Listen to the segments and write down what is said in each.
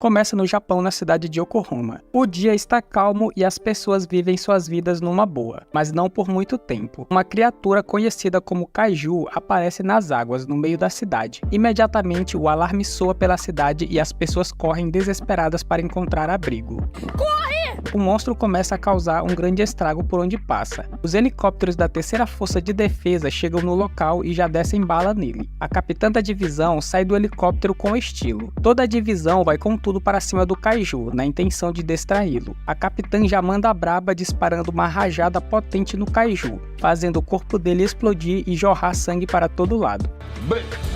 Começa no Japão, na cidade de Yokohama. O dia está calmo e as pessoas vivem suas vidas numa boa, mas não por muito tempo. Uma criatura conhecida como Kaiju aparece nas águas no meio da cidade. Imediatamente o alarme soa pela cidade e as pessoas correm desesperadas para encontrar abrigo. O monstro começa a causar um grande estrago por onde passa. Os helicópteros da terceira força de defesa chegam no local e já descem bala nele. A capitã da divisão sai do helicóptero com estilo. Toda a divisão vai com tudo para cima do Kaiju, na intenção de distraí-lo. A capitã já manda a braba disparando uma rajada potente no Kaiju, fazendo o corpo dele explodir e jorrar sangue para todo lado.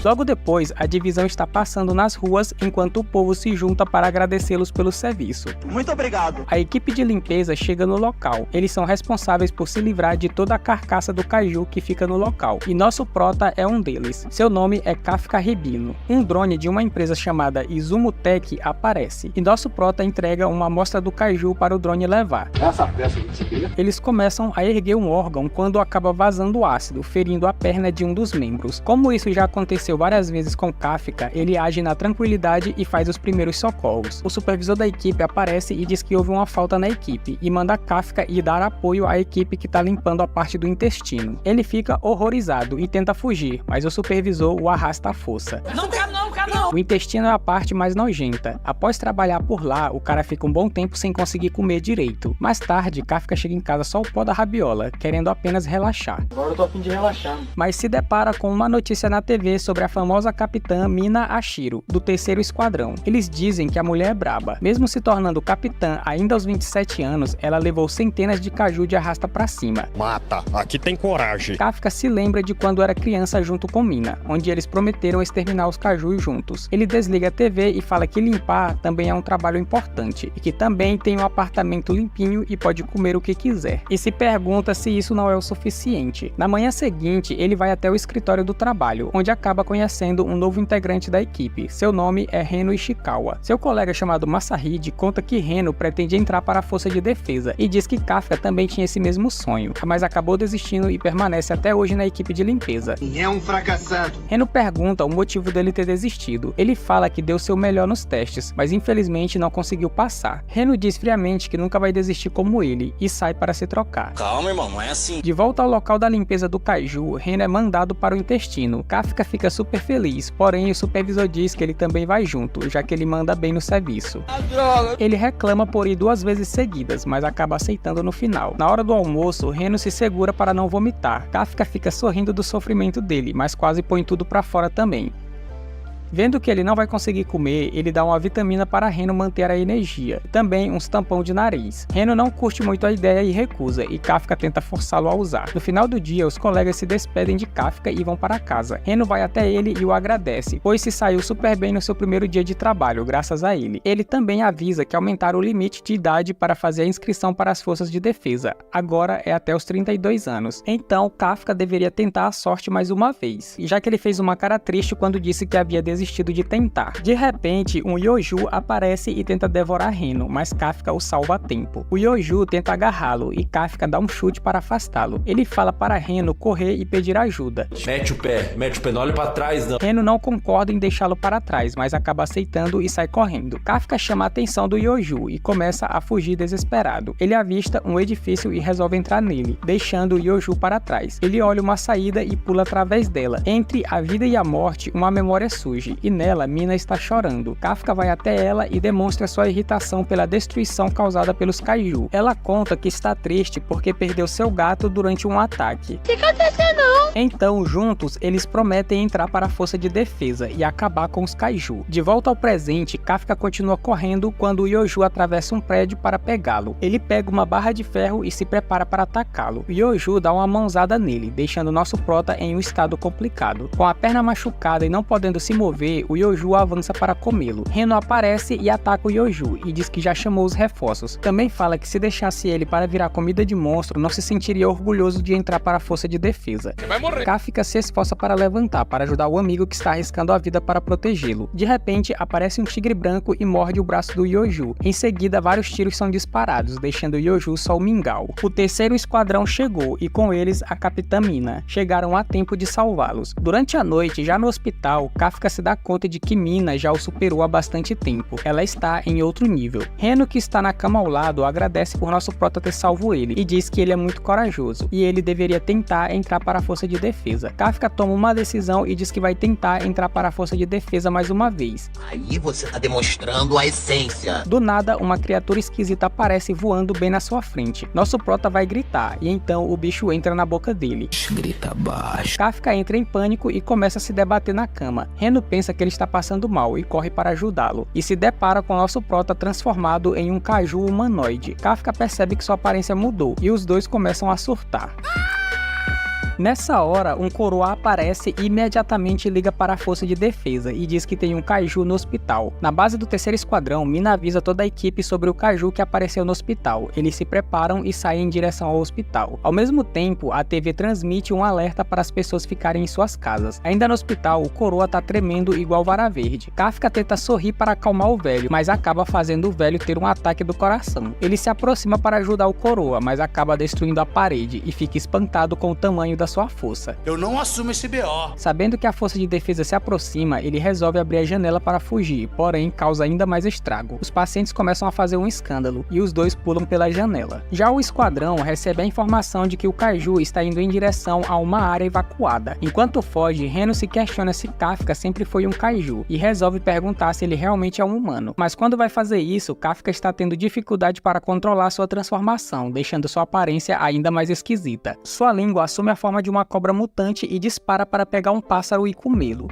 Logo depois, a divisão está passando nas ruas enquanto o povo se junta para agradecê-los pelo serviço. Muito obrigado! A equipe de limpeza chega no local. Eles são responsáveis por se livrar de toda a carcaça do Kaiju que fica no local, e nosso prota é um deles. Seu nome é Kafka Ribino. Um drone de uma empresa chamada Izumo Tech aparece, e nosso prota entrega uma amostra do Kaiju para o drone levar. Essa peça que você queria? Eles começam a erguer um órgão quando acaba vazando ácido, ferindo a perna de um dos membros. Como isso já aconteceu várias vezes com Kafka, ele age na tranquilidade e faz os primeiros socorros. O supervisor da equipe aparece e diz que houve uma falta na equipe, e manda Kafka ir dar apoio à equipe que está limpando a parte do intestino. Ele fica horrorizado e tenta fugir, mas o supervisor o arrasta à força. Não quero não! O intestino é a parte mais nojenta. Após trabalhar por lá, o cara fica um bom tempo sem conseguir comer direito. Mais tarde, Kafka chega em casa só o pó da rabiola, querendo apenas relaxar. Agora eu tô a fim de relaxar. Mas se depara com uma notícia na TV sobre a famosa capitã Mina Ashiro, do 3º Esquadrão. Eles dizem que a mulher é braba. Mesmo se tornando capitã ainda aos 27 anos, ela levou centenas de Kaiju de arrasta pra cima. Mata, aqui tem coragem. Kafka se lembra de quando era criança junto com Mina, onde eles prometeram exterminar os Kaiju juntos. Ele desliga a TV e fala que limpar também é um trabalho importante, e que também tem um apartamento limpinho e pode comer o que quiser. E se pergunta se isso não é o suficiente. Na manhã seguinte, ele vai até o escritório do trabalho, onde acaba conhecendo um novo integrante da equipe. Seu nome é Reno Ishikawa. Seu colega chamado Masahide conta que Reno pretende entrar para a força de defesa e diz que Kafka também tinha esse mesmo sonho, mas acabou desistindo e permanece até hoje na equipe de limpeza. É um fracassado. Reno pergunta o motivo dele ter desistido. Ele fala que deu seu melhor nos testes, mas infelizmente não conseguiu passar. Reno diz friamente que nunca vai desistir como ele e sai para se trocar. Calma, irmão, não é assim. De volta ao local da limpeza do Kaiju, Reno é mandado para o intestino. Kafka fica super feliz, porém o supervisor diz que ele também vai junto, já que ele manda bem no serviço. Ele reclama por ir 2 vezes seguidas, mas acaba aceitando no final. Na hora do almoço, Reno se segura para não vomitar. Kafka fica sorrindo do sofrimento dele, mas quase põe tudo para fora também. Vendo que ele não vai conseguir comer, ele dá uma vitamina para Reno manter a energia, e também uns tampão de nariz. Reno não curte muito a ideia e recusa, e Kafka tenta forçá-lo a usar. No final do dia, os colegas se despedem de Kafka e vão para casa. Reno vai até ele e o agradece, pois se saiu super bem no seu primeiro dia de trabalho, graças a ele. Ele também avisa que aumentaram o limite de idade para fazer a inscrição para as forças de defesa. Agora é até os 32 anos. Então, Kafka deveria tentar a sorte mais uma vez, já que ele fez uma cara triste quando disse que havia desistido de tentar. De repente, um Yoju aparece e tenta devorar Reno, mas Kafka o salva a tempo. O Yoju tenta agarrá-lo e Kafka dá um chute para afastá-lo. Ele fala para Reno correr e pedir ajuda. Mete o pé, não olhe para trás não. Reno não concorda em deixá-lo para trás, mas acaba aceitando e sai correndo. Kafka chama a atenção do Yoju e começa a fugir desesperado. Ele avista um edifício e resolve entrar nele, deixando o Yoju para trás. Ele olha uma saída e pula através dela. Entre a vida e a morte, uma memória surge, e nela Mina está chorando. Kafka vai até ela e demonstra sua irritação pela destruição causada pelos Kaiju. Ela conta que está triste porque perdeu seu gato durante um ataque. Fica acontecendo não. Então, juntos, eles prometem entrar para a força de defesa e acabar com os Kaiju. De volta ao presente, Kafka continua correndo quando o Yoju atravessa um prédio para pegá-lo. Ele pega uma barra de ferro e se prepara para atacá-lo. O Yoju dá uma mãozada nele, deixando nosso prota em um estado complicado. Com a perna machucada e não podendo se mover, o Yoju avança para comê-lo. Reno aparece e ataca o Yoju e diz que já chamou os reforços. Também fala que se deixasse ele para virar comida de monstro, não se sentiria orgulhoso de entrar para a força de defesa. Você vai Kafka se esforça para levantar, para ajudar o amigo que está arriscando a vida para protegê-lo. De repente, aparece um tigre branco e morde o braço do Yoju. Em seguida, vários tiros são disparados, deixando Yoju só o mingau. O terceiro esquadrão chegou e com eles a Capitã Mina. Chegaram a tempo de salvá-los. Durante a noite, já no hospital, Kafka se dá conta de que Mina já o superou há bastante tempo. Ela está em outro nível. Reno, que está na cama ao lado, agradece por nosso prota ter salvo ele e diz que ele é muito corajoso e ele deveria tentar entrar para a força de defesa. Kafka toma uma decisão e diz que vai tentar entrar para a força de defesa mais uma vez. Aí você tá demonstrando a essência. Do nada, uma criatura esquisita aparece voando bem na sua frente. Nosso prota vai gritar e então o bicho entra na boca dele. Grita baixo. Kafka entra em pânico e começa a se debater na cama. Reno pensa que ele está passando mal e corre para ajudá-lo, e se depara com nosso prota transformado em um caju humanoide. Kafka percebe que sua aparência mudou e os dois começam a surtar. Nessa hora, um coroa aparece e imediatamente liga para a força de defesa e diz que tem um kaiju no hospital. Na base do terceiro esquadrão, Mina avisa toda a equipe sobre o kaiju que apareceu no hospital. Eles se preparam e saem em direção ao hospital. Ao mesmo tempo, a TV transmite um alerta para as pessoas ficarem em suas casas. Ainda no hospital, o coroa tá tremendo igual vara verde. Kafka tenta sorrir para acalmar o velho, mas acaba fazendo o velho ter um ataque do coração. Ele se aproxima para ajudar o coroa, mas acaba destruindo a parede e fica espantado com o tamanho da sua força. Eu não assumo esse BO. Sabendo que a força de defesa se aproxima, ele resolve abrir a janela para fugir, porém causa ainda mais estrago. Os pacientes começam a fazer um escândalo e os dois pulam pela janela. Já o esquadrão recebe a informação de que o kaiju está indo em direção a uma área evacuada. Enquanto foge, Reno se questiona se Kafka sempre foi um kaiju e resolve perguntar se ele realmente é um humano. Mas quando vai fazer isso, Kafka está tendo dificuldade para controlar sua transformação, deixando sua aparência ainda mais esquisita. Sua língua assume a forma de uma cobra mutante e dispara para pegar um pássaro e comê-lo.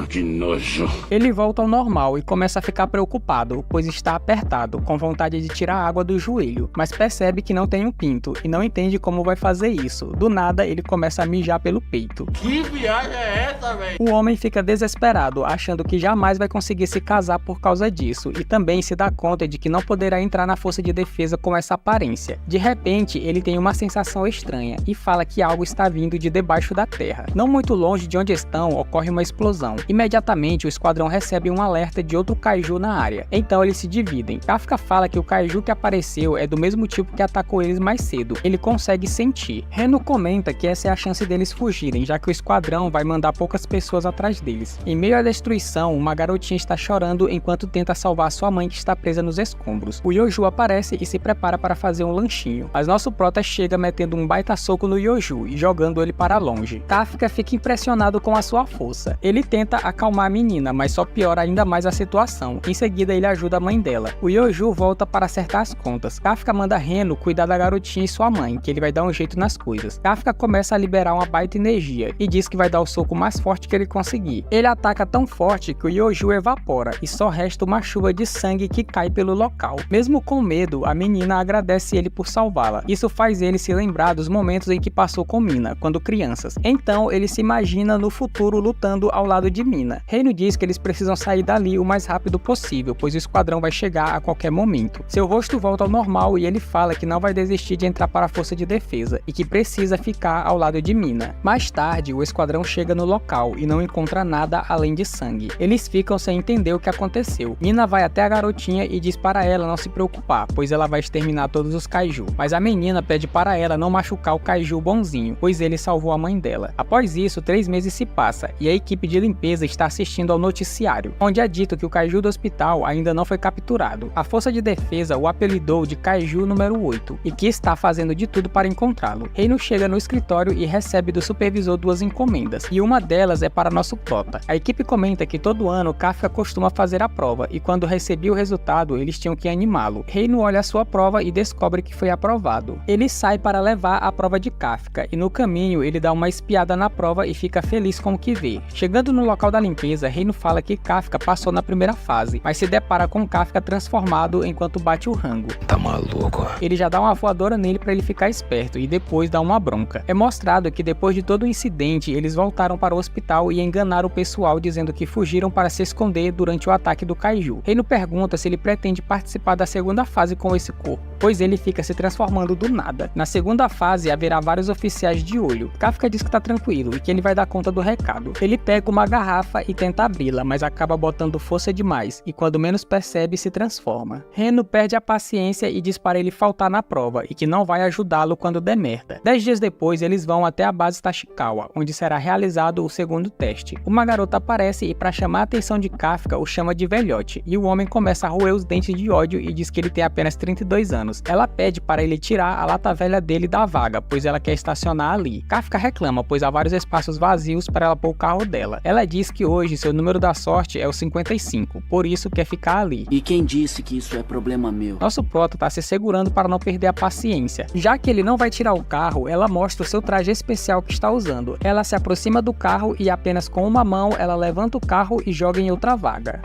Que nojo. Ele volta ao normal e começa a ficar preocupado, pois está apertado, com vontade de tirar água do joelho, mas percebe que não tem um pinto e não entende como vai fazer isso. Do nada, ele começa a mijar pelo peito. Que viagem é essa, velho? O homem fica desesperado, achando que jamais vai conseguir se casar por causa disso, e também se dá conta de que não poderá entrar na força de defesa com essa aparência. De repente, ele tem uma sensação estranha e fala que algo está vindo de debaixo da terra. Não muito longe de onde estão, ocorre uma explosão. Imediatamente, o esquadrão recebe um alerta de outro kaiju na área. Então eles se dividem. Kafka fala que o kaiju que apareceu é do mesmo tipo que atacou eles mais cedo. Ele consegue sentir. Reno comenta que essa é a chance deles fugirem, já que o esquadrão vai mandar poucas pessoas atrás deles. Em meio à destruição, uma garotinha está chorando enquanto tenta salvar sua mãe que está presa nos escombros. O Yoju aparece e se prepara para fazer um lanchinho, mas nosso prota chega metendo um baita soco no Yoju e jogando ele para longe. Kafka fica impressionado com a sua força. Ele tenta acalmar a menina, mas só piora ainda mais a situação. Em seguida, ele ajuda a mãe dela. O Yoju volta para acertar as contas. Kafka manda Reno cuidar da garotinha e sua mãe, que ele vai dar um jeito nas coisas. Kafka começa a liberar uma baita energia e diz que vai dar o soco mais forte que ele conseguir. Ele ataca tão forte que o Yoju evapora e só resta uma chuva de sangue que cai pelo local. Mesmo com medo, a menina agradece ele por salvá-la. Isso faz ele se lembrar dos momentos em que passou com Mina, quando crianças. Então ele se imagina no futuro lutando ao lado de Mina. Reno diz que eles precisam sair dali o mais rápido possível, pois o esquadrão vai chegar a qualquer momento. Seu rosto volta ao normal e ele fala que não vai desistir de entrar para a força de defesa e que precisa ficar ao lado de Mina. Mais tarde, o esquadrão chega no local e não encontra nada além de sangue. Eles ficam sem entender o que aconteceu. Mina vai até a garotinha e diz para ela não se preocupar, pois ela vai exterminar todos os kaiju. Mas a menina pede para ela não machucar o kaiju bonzinho, pois ele salvou a mãe dela. Após isso, 3 meses se passa e a equipe de limpeza está assistindo ao noticiário, onde é dito que o kaiju do hospital ainda não foi capturado. A força de defesa o apelidou de Kaiju número 8 e que está fazendo de tudo para encontrá-lo. Reino chega no escritório e recebe do supervisor 2 encomendas, e uma delas é para nosso prota. A equipe comenta que todo ano Kafka costuma fazer a prova e quando recebia o resultado eles tinham que animá-lo. Reino olha a sua prova e descobre que foi aprovado. Ele sai para levar a prova de Kafka e no caminho ele dá uma espiada na prova e fica feliz com o que vê. Chegando no local da limpeza, Reino fala que Kafka passou na primeira fase, mas se depara com Kafka transformado enquanto bate o rango. Tá maluco? Ele já dá uma voadora nele para ele ficar esperto e depois dá uma bronca. É mostrado que depois de todo o incidente, eles voltaram para o hospital e enganaram o pessoal dizendo que fugiram para se esconder durante o ataque do Kaiju. Reino pergunta se ele pretende participar da segunda fase com esse corpo, pois ele fica se transformando do nada. Na segunda fase haverá vários oficiais de olho. Kafka diz que tá tranquilo e que ele vai dar conta do recado. Ele pega uma garrafa e tenta abri-la, mas acaba botando força demais e quando menos percebe se transforma. Reno perde a paciência e diz para ele faltar na prova e que não vai ajudá-lo quando der merda. 10 dias depois eles vão até a base Tashikawa, onde será realizado o segundo teste. Uma garota aparece e para chamar a atenção de Kafka o chama de velhote e o homem começa a roer os dentes de ódio e diz que ele tem apenas 32 anos. Ela pede para ele tirar a lata velha dele da vaga, pois ela quer estacionar ali. Kafka reclama, pois há vários espaços vazios para ela pôr o carro dela. Ela diz que hoje seu número da sorte é o 55, por isso quer ficar ali. E quem disse que isso é problema meu? Nosso proto tá se segurando para não perder a paciência. Já que ele não vai tirar o carro, ela mostra o seu traje especial que está usando. Ela se aproxima do carro e apenas com uma mão ela levanta o carro e joga em outra vaga.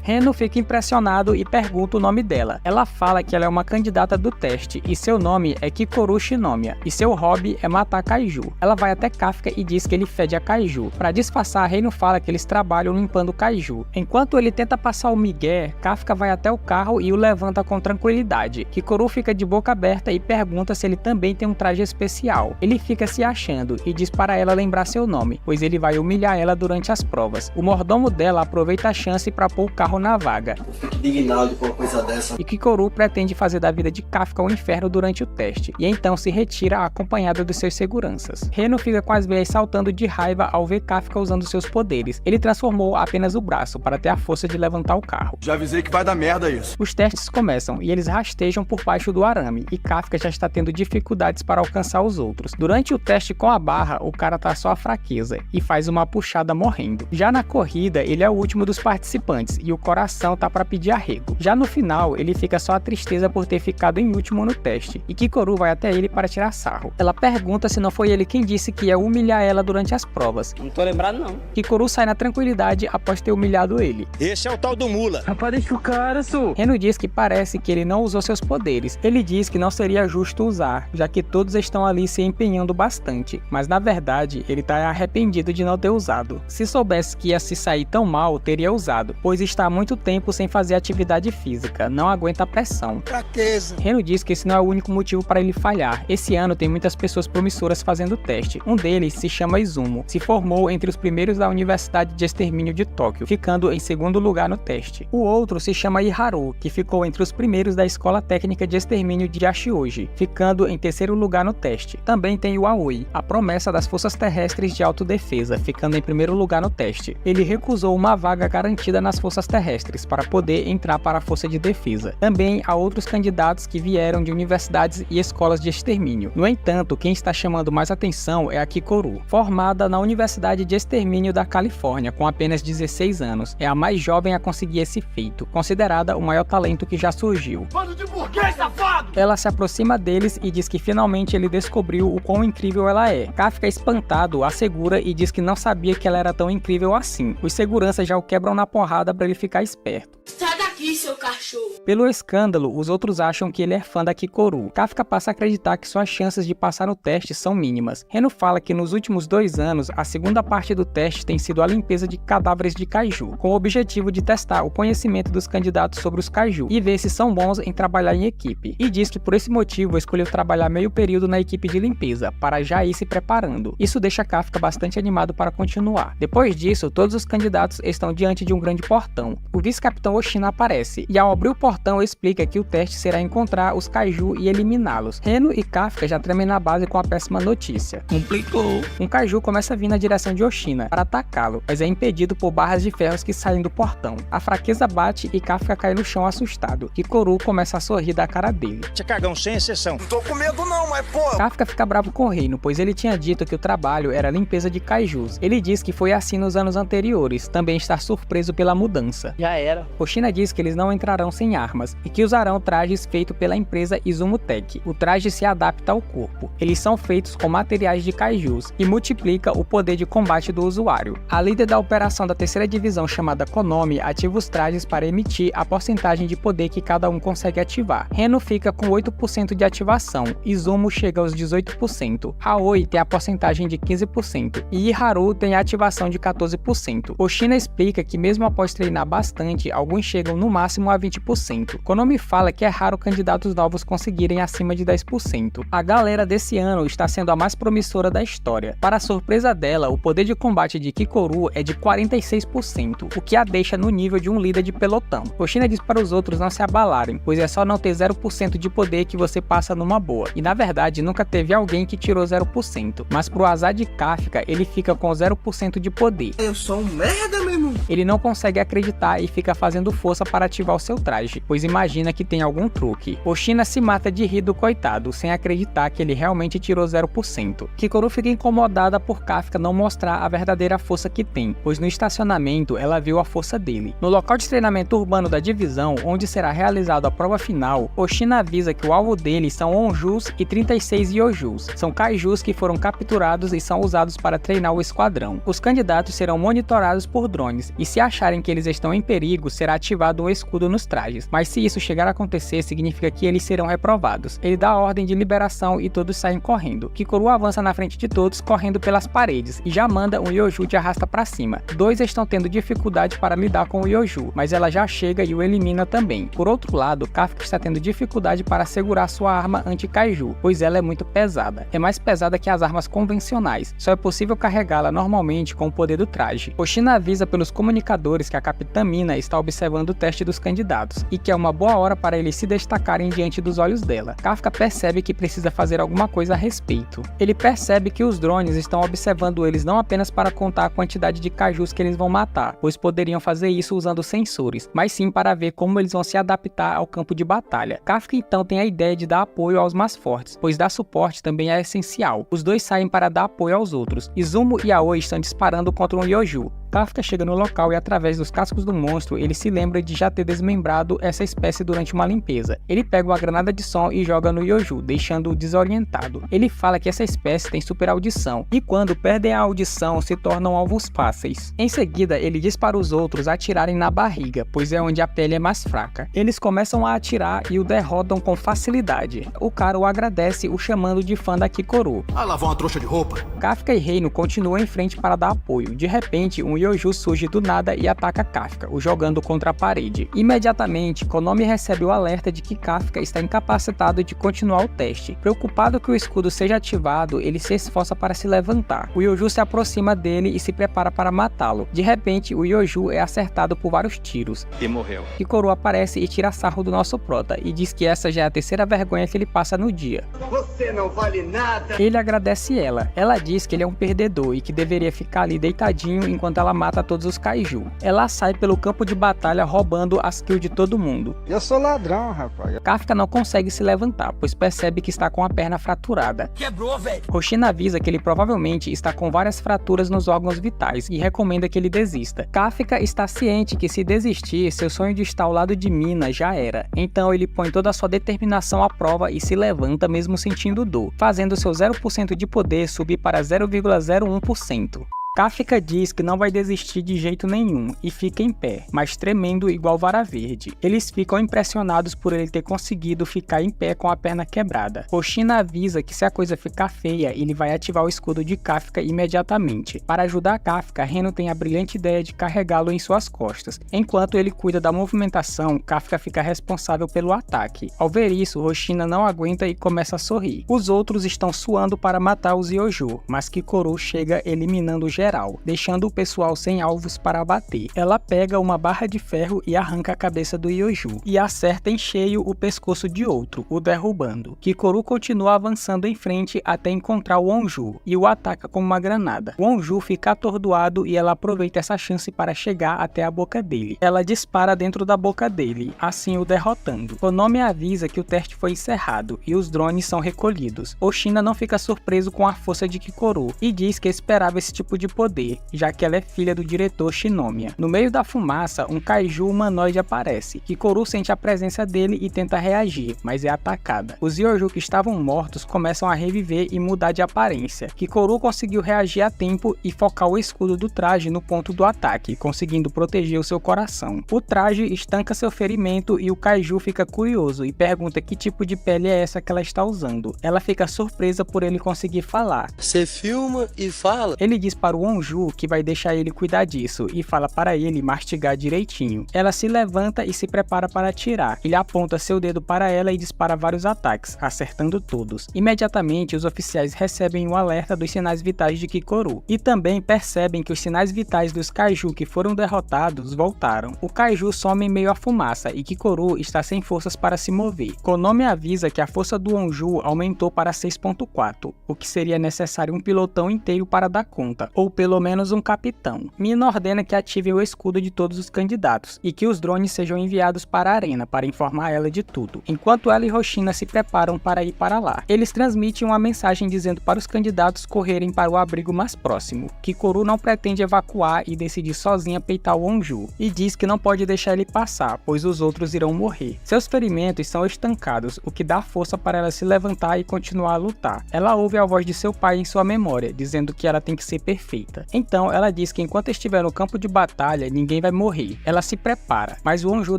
Reno fica impressionado e pergunta o nome dela. Ela fala que ela é uma candidata do teste e seu nome é Kikoru Shinomiya e seu hobby é matar kaiju. Ela vai até Kafka e diz que ele fede a kaiju. Para disfarçar, Reno fala que eles trabalham limpando kaiju. Enquanto ele tenta passar o migué, Kafka vai até o carro e o levanta com tranquilidade. Kikoru fica de boca aberta e pergunta se ele também tem um traje especial. Ele fica se achando e diz para ela lembrar seu nome, pois ele vai humilhar ela durante as provas. O mordomo dela aproveita a chance para pôr o carro na vaga. Eu fico indignado com uma coisa dessa. E Kikoru pretende fazer da vida de Kafka um inferno durante o teste, e então se retira acompanhado dos seus seguranças. Reno fica com as veias saltando de raiva ao ver Kafka usando seus poderes. Ele transformou apenas o braço para ter a força de levantar o carro. Já avisei que vai dar merda isso. Os testes começam e eles rastejam por baixo do arame, e Kafka já está tendo dificuldades para alcançar os outros. Durante o teste com a barra, o cara tá só a fraqueza e faz uma puxada morrendo. Já na corrida, ele é o último dos participantes e o coração tá para pedir arrego. Já no final, ele fica só a tristeza por ter ficado em último no teste, e Kikoru vai até ele para tirar sarro. Ela pergunta se não foi ele quem disse que ia humilhar ela durante as provas. Não tô lembrado não. Kikoru sai na tranquilidade após ter humilhado ele. Esse é o tal do mula. Rapaz, deixa o cara, su. Reno diz que parece que ele não usou seus poderes. Ele diz que não seria justo usar, já que todos estão ali se empenhando bastante, mas na verdade ele tá arrependido de não ter usado. Se soubesse que ia se sair tão mal, teria usado, pois está há muito tempo sem fazer atividade física, não aguenta a pressão. Fraqueza. Reno diz que esse não é o único motivo para ele falhar. Esse ano tem muitas pessoas promissoras fazendo o teste. Um deles se chama Izumo, se formou entre os primeiros da Universidade de Extermínio de Tóquio, ficando em segundo lugar no teste. O outro se chama Iharu, que ficou entre os primeiros da Escola Técnica de Extermínio de Ashioji, ficando em terceiro lugar no teste. Também tem o Aoi, a promessa das Forças Terrestres de Autodefesa, ficando em primeiro lugar no teste. Ele recusou uma vaga garantida nas Forças Terrestres para poder entrar para a Força de Defesa. Também há outros candidatos que vieram de universidades e escolas de extermínio. No entanto, quem está chamando mais atenção é a Kikoru, formada na Universidade de Extermínio da Califórnia com apenas 16 anos. É a mais jovem a conseguir esse feito, considerada o maior talento que já surgiu. Bando de burguês, safado! Ela se aproxima deles e diz que finalmente ele descobriu o quão incrível ela é. Kafka, espantado, a segura e diz que não sabia que ela era tão incrível assim. Os seguranças já o quebram na porrada para ele ficar esperto. Sai daqui, seu cachorro! Pelo escândalo, os outros acham que ele é fã da Kikoru. Kafka passa a acreditar que suas chances de passar no teste são mínimas. Reno fala que nos últimos 2 anos, a segunda parte do teste tem sido a limpeza de cadáveres de kaiju, com o objetivo de testar o conhecimento dos candidatos sobre os kaiju e ver se são bons em trabalhar em equipe. E diz que por esse motivo escolheu trabalhar meio período na equipe de limpeza, para já ir se preparando. Isso deixa Kafka bastante animado para continuar. Depois disso, todos os candidatos estão diante de um grande portão. O vice-capitão Oshina aparece, e ao abrir o portão explica que o teste será encontrar os kaiju e eliminá-los. Reno e Kafka já tremem na base com a péssima notícia. Complicou. Um kaiju começa a vir na direção de Oshina para atacá-lo, mas é impedido por barras de ferros que saem do portão. A fraqueza bate e Kafka cai no chão assustado. Kikoru começa a sorrir da cara dele. Você cagão sem exceção. Não tô com medo não, mas pô. Kafka fica bravo com o Reino, pois ele tinha dito que o trabalho era a limpeza de kaijus. Ele diz que foi assim nos anos anteriores, também está surpreso pela mudança. Já era. Oshina diz que eles não entrarão sem armas e que usarão trajes feitos pela empresa Izumo Tech. O traje se adapta ao corpo. Eles são feitos com materiais de kaijus e multiplica o poder de combate do usuário. A líder da operação da terceira divisão, chamada Konomi, ativa os trajes para emitir a porcentagem de poder que cada um consegue ativar. Reno fica com 8% de ativação, Izumo chega aos 18%, Aoi tem a porcentagem de 15% e Iharu tem a ativação de 14%. Oshina explica que mesmo após treinar bastante, alguns chegam no no máximo a 20%. Konami fala que é raro candidatos novos conseguirem acima de 10%. A galera desse ano está sendo a mais promissora da história. Para a surpresa dela, o poder de combate de Kikoru é de 46%, o que a deixa no nível de um líder de pelotão. Hoshina diz para os outros não se abalarem, pois é só não ter 0% de poder que você passa numa boa. E na verdade nunca teve alguém que tirou 0%, mas pro azar de Kafka ele fica com 0% de poder. Eu sou um merda, meu irmão. Ele não consegue acreditar e fica fazendo força para ativar o seu traje, pois imagina que tem algum truque. Hoshina se mata de rir do coitado, sem acreditar que ele realmente tirou 0%. Kikoru fica incomodada por Kafka não mostrar a verdadeira força que tem, pois no estacionamento ela viu a força dele. No local de treinamento urbano da divisão, onde será realizada a prova final, Hoshina avisa que o alvo dele são Onjus e 36 Yojus. São kaijus que foram capturados e são usados para treinar o esquadrão. Os candidatos serão monitorados por drones, e se acharem que eles estão em perigo, será ativado um escudo nos trajes, mas se isso chegar a acontecer, significa que eles serão reprovados. Ele dá a ordem de liberação e todos saem correndo. Kikoru avança na frente de todos, correndo pelas paredes, e já manda um Yoju de arrasta para cima. Dois estão tendo dificuldade para lidar com o Yoju, mas ela já chega e o elimina também. Por outro lado, Kafka está tendo dificuldade para segurar sua arma anti-kaiju, pois ela é muito pesada. É mais pesada que as armas convencionais, só é possível carregá-la normalmente com o poder do traje. Hoshina avisa pelos comunicadores que a Capitã Mina está observando o teste dos candidatos, e que é uma boa hora para eles se destacarem diante dos olhos dela. Kafka percebe que precisa fazer alguma coisa a respeito. Ele percebe que os drones estão observando eles não apenas para contar a quantidade de kaijus que eles vão matar, pois poderiam fazer isso usando sensores, mas sim para ver como eles vão se adaptar ao campo de batalha. Kafka então tem a ideia de dar apoio aos mais fortes, pois dar suporte também é essencial. Os dois saem para dar apoio aos outros. Izumo e Aoi estão disparando contra um Yoju. Kafka chega no local e através dos cascos do monstro ele se lembra de já ter desmembrado essa espécie durante uma limpeza. Ele pega uma granada de som e joga no Yoju, deixando-o desorientado. Ele fala que essa espécie tem super audição, e quando perdem a audição se tornam alvos fáceis. Em seguida ele diz para os outros atirarem na barriga, pois é onde a pele é mais fraca. Eles começam a atirar e o derrotam com facilidade. O cara o agradece, o chamando de fã da Kikoru. Vai lavar uma trouxa de roupa. Kafka e Reino continuam em frente para dar apoio. De repente, um Yoju surge do nada e ataca Kafka, o jogando contra a parede. Imediatamente, Konami recebe o alerta de que Kafka está incapacitado de continuar o teste. Preocupado que o escudo seja ativado, ele se esforça para se levantar. O Yoju se aproxima dele e se prepara para matá-lo. De repente, o Yoju é acertado por vários tiros. E morreu. Kikoru aparece e tira sarro do nosso prota, e diz que essa já é a terceira vergonha que ele passa no dia. Você não vale nada. Ele agradece ela. Ela diz que ele é um perdedor e que deveria ficar ali deitadinho enquanto ela mata todos os kaiju. Ela sai pelo campo de batalha roubando as kills de todo mundo. Eu sou ladrão, rapaz. Kafka não consegue se levantar, pois percebe que está com a perna fraturada. Quebrou, velho. Hoshina avisa que ele provavelmente está com várias fraturas nos órgãos vitais e recomenda que ele desista. Kafka está ciente que se desistir, seu sonho de estar ao lado de Mina já era. Então ele põe toda a sua determinação à prova e se levanta mesmo sentindo dor, fazendo seu 0% de poder subir para 0,01%. Kafka diz que não vai desistir de jeito nenhum e fica em pé, mas tremendo igual vara verde. Eles ficam impressionados por ele ter conseguido ficar em pé com a perna quebrada. Hoshina avisa que se a coisa ficar feia, ele vai ativar o escudo de Kafka imediatamente. Para ajudar Kafka, Reno tem a brilhante ideia de carregá-lo em suas costas. Enquanto ele cuida da movimentação, Kafka fica responsável pelo ataque. Ao ver isso, Hoshina não aguenta e começa a sorrir. Os outros estão suando para matar os Yoju, mas Kikoru chega eliminando geral, deixando o pessoal sem alvos para abater. Ela pega uma barra de ferro e arranca a cabeça do Yoju, e acerta em cheio o pescoço de outro, o derrubando. Kikoru continua avançando em frente até encontrar o Onju, e o ataca com uma granada. O Onju fica atordoado e ela aproveita essa chance para chegar até a boca dele. Ela dispara dentro da boca dele, assim o derrotando. Konami avisa que o teste foi encerrado, e os drones são recolhidos. Hoshina não fica surpreso com a força de Kikoru, e diz que esperava esse tipo de poder, já que ela é filha do diretor Shinomiya. No meio da fumaça, um kaiju humanoide aparece. Kikoru sente a presença dele e tenta reagir, mas é atacada. Os Yoju que estavam mortos começam a reviver e mudar de aparência. Kikoru conseguiu reagir a tempo e focar o escudo do traje no ponto do ataque, conseguindo proteger o seu coração. O traje estanca seu ferimento e o kaiju fica curioso e pergunta que tipo de pele é essa que ela está usando. Ela fica surpresa por ele conseguir falar. Você filma e fala? Ele diz para para o Wonju que vai deixar ele cuidar disso e fala para ele mastigar direitinho. Ela se levanta e se prepara para atirar. Ele aponta seu dedo para ela e dispara vários ataques, acertando todos. Imediatamente, os oficiais recebem o alerta dos sinais vitais de Kikoru e também percebem que os sinais vitais dos Kaiju que foram derrotados voltaram. O Kaiju some em meio à fumaça e Kikoru está sem forças para se mover. Konomi avisa que a força do Wonju aumentou para 6.4, o que seria necessário um pilotão inteiro para dar conta, ou pelo menos um capitão. Mina ordena que ative o escudo de todos os candidatos e que os drones sejam enviados para a arena para informar ela de tudo, enquanto ela e Hoshina se preparam para ir para lá. Eles transmitem uma mensagem dizendo para os candidatos correrem para o abrigo mais próximo. Kikoru não pretende evacuar e decide sozinha peitar o Wonju, e diz que não pode deixar ele passar, pois os outros irão morrer. Seus ferimentos são estancados, o que dá força para ela se levantar e continuar a lutar. Ela ouve a voz de seu pai em sua memória, dizendo que ela tem que ser perfeita. Então ela diz que enquanto estiver no campo de batalha, ninguém vai morrer. Ela se prepara, mas o Wonju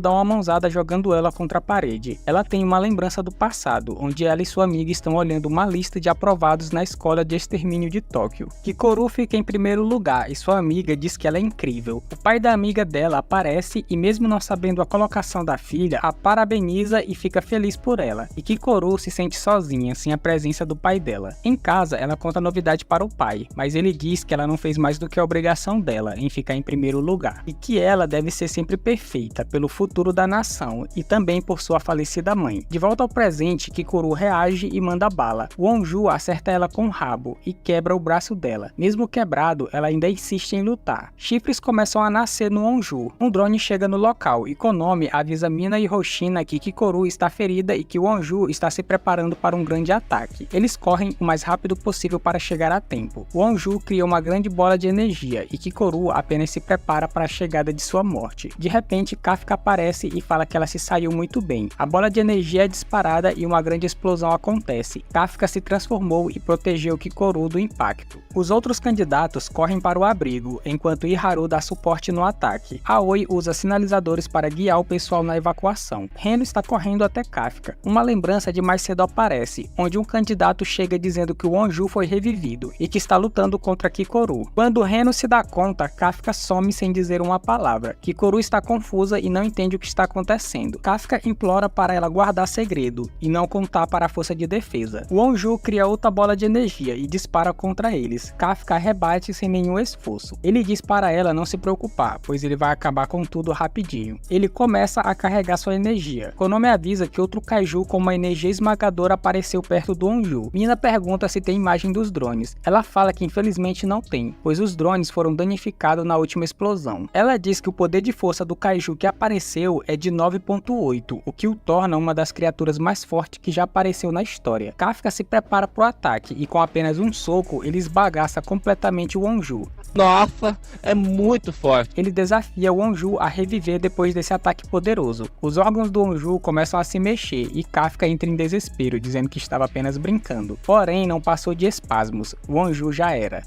dá uma mãozada jogando ela contra a parede. Ela tem uma lembrança do passado, onde ela e sua amiga estão olhando uma lista de aprovados na escola de extermínio de Tóquio. Kikoru fica em primeiro lugar e sua amiga diz que ela é incrível. O pai da amiga dela aparece e, mesmo não sabendo a colocação da filha, a parabeniza e fica feliz por ela. E Kikoru se sente sozinha, sem a presença do pai dela. Em casa, ela conta a novidade para o pai, mas ele diz que ela não fez mais do que a obrigação dela em ficar em primeiro lugar, e que ela deve ser sempre perfeita pelo futuro da nação e também por sua falecida mãe. De volta ao presente, Kikoru reage e manda bala. O Wonju acerta ela com o rabo e quebra o braço dela. Mesmo quebrado, ela ainda insiste em lutar. Chifres começam a nascer no Wonju. Um drone chega no local e Konomi avisa Mina e Hoshina que Kikoru está ferida e que o Wonju está se preparando para um grande ataque. Eles correm o mais rápido possível para chegar a tempo. O Wonju cria uma grande bola de energia e Kikoru apenas se prepara para a chegada de sua morte. De repente, Kafka aparece e fala que ela se saiu muito bem. A bola de energia é disparada e uma grande explosão acontece. Kafka se transformou e protegeu Kikoru do impacto. Os outros candidatos correm para o abrigo, enquanto Iharu dá suporte no ataque. Aoi usa sinalizadores para guiar o pessoal na evacuação. Reno está correndo até Kafka. Uma lembrança de mais cedo aparece, onde um candidato chega dizendo que o Wonju foi revivido e que está lutando contra Kikoru. Quando Reno se dá conta, Kafka some sem dizer uma palavra. Kikoru está confusa e não entende o que está acontecendo. Kafka implora para ela guardar segredo e não contar para a força de defesa. O Wonju cria outra bola de energia e dispara contra eles. Kafka rebate sem nenhum esforço. Ele diz para ela não se preocupar, pois ele vai acabar com tudo rapidinho. Ele começa a carregar sua energia. Konomi avisa que outro Kaiju com uma energia esmagadora apareceu perto do Wonju. Mina pergunta se tem imagem dos drones. Ela fala que infelizmente não tem, pois os drones foram danificados na última explosão. Ela diz que o poder de força do Kaiju que apareceu é de 9.8, o que o torna uma das criaturas mais fortes que já apareceu na história. Kafka se prepara para o ataque e com apenas um soco ele esbagaça completamente o Wonju. Nossa, é muito forte. Ele desafia o Wonju a reviver depois desse ataque poderoso. Os órgãos do Wonju começam a se mexer e Kafka entra em desespero, dizendo que estava apenas brincando. Porém, não passou de espasmos. O Wonju já era.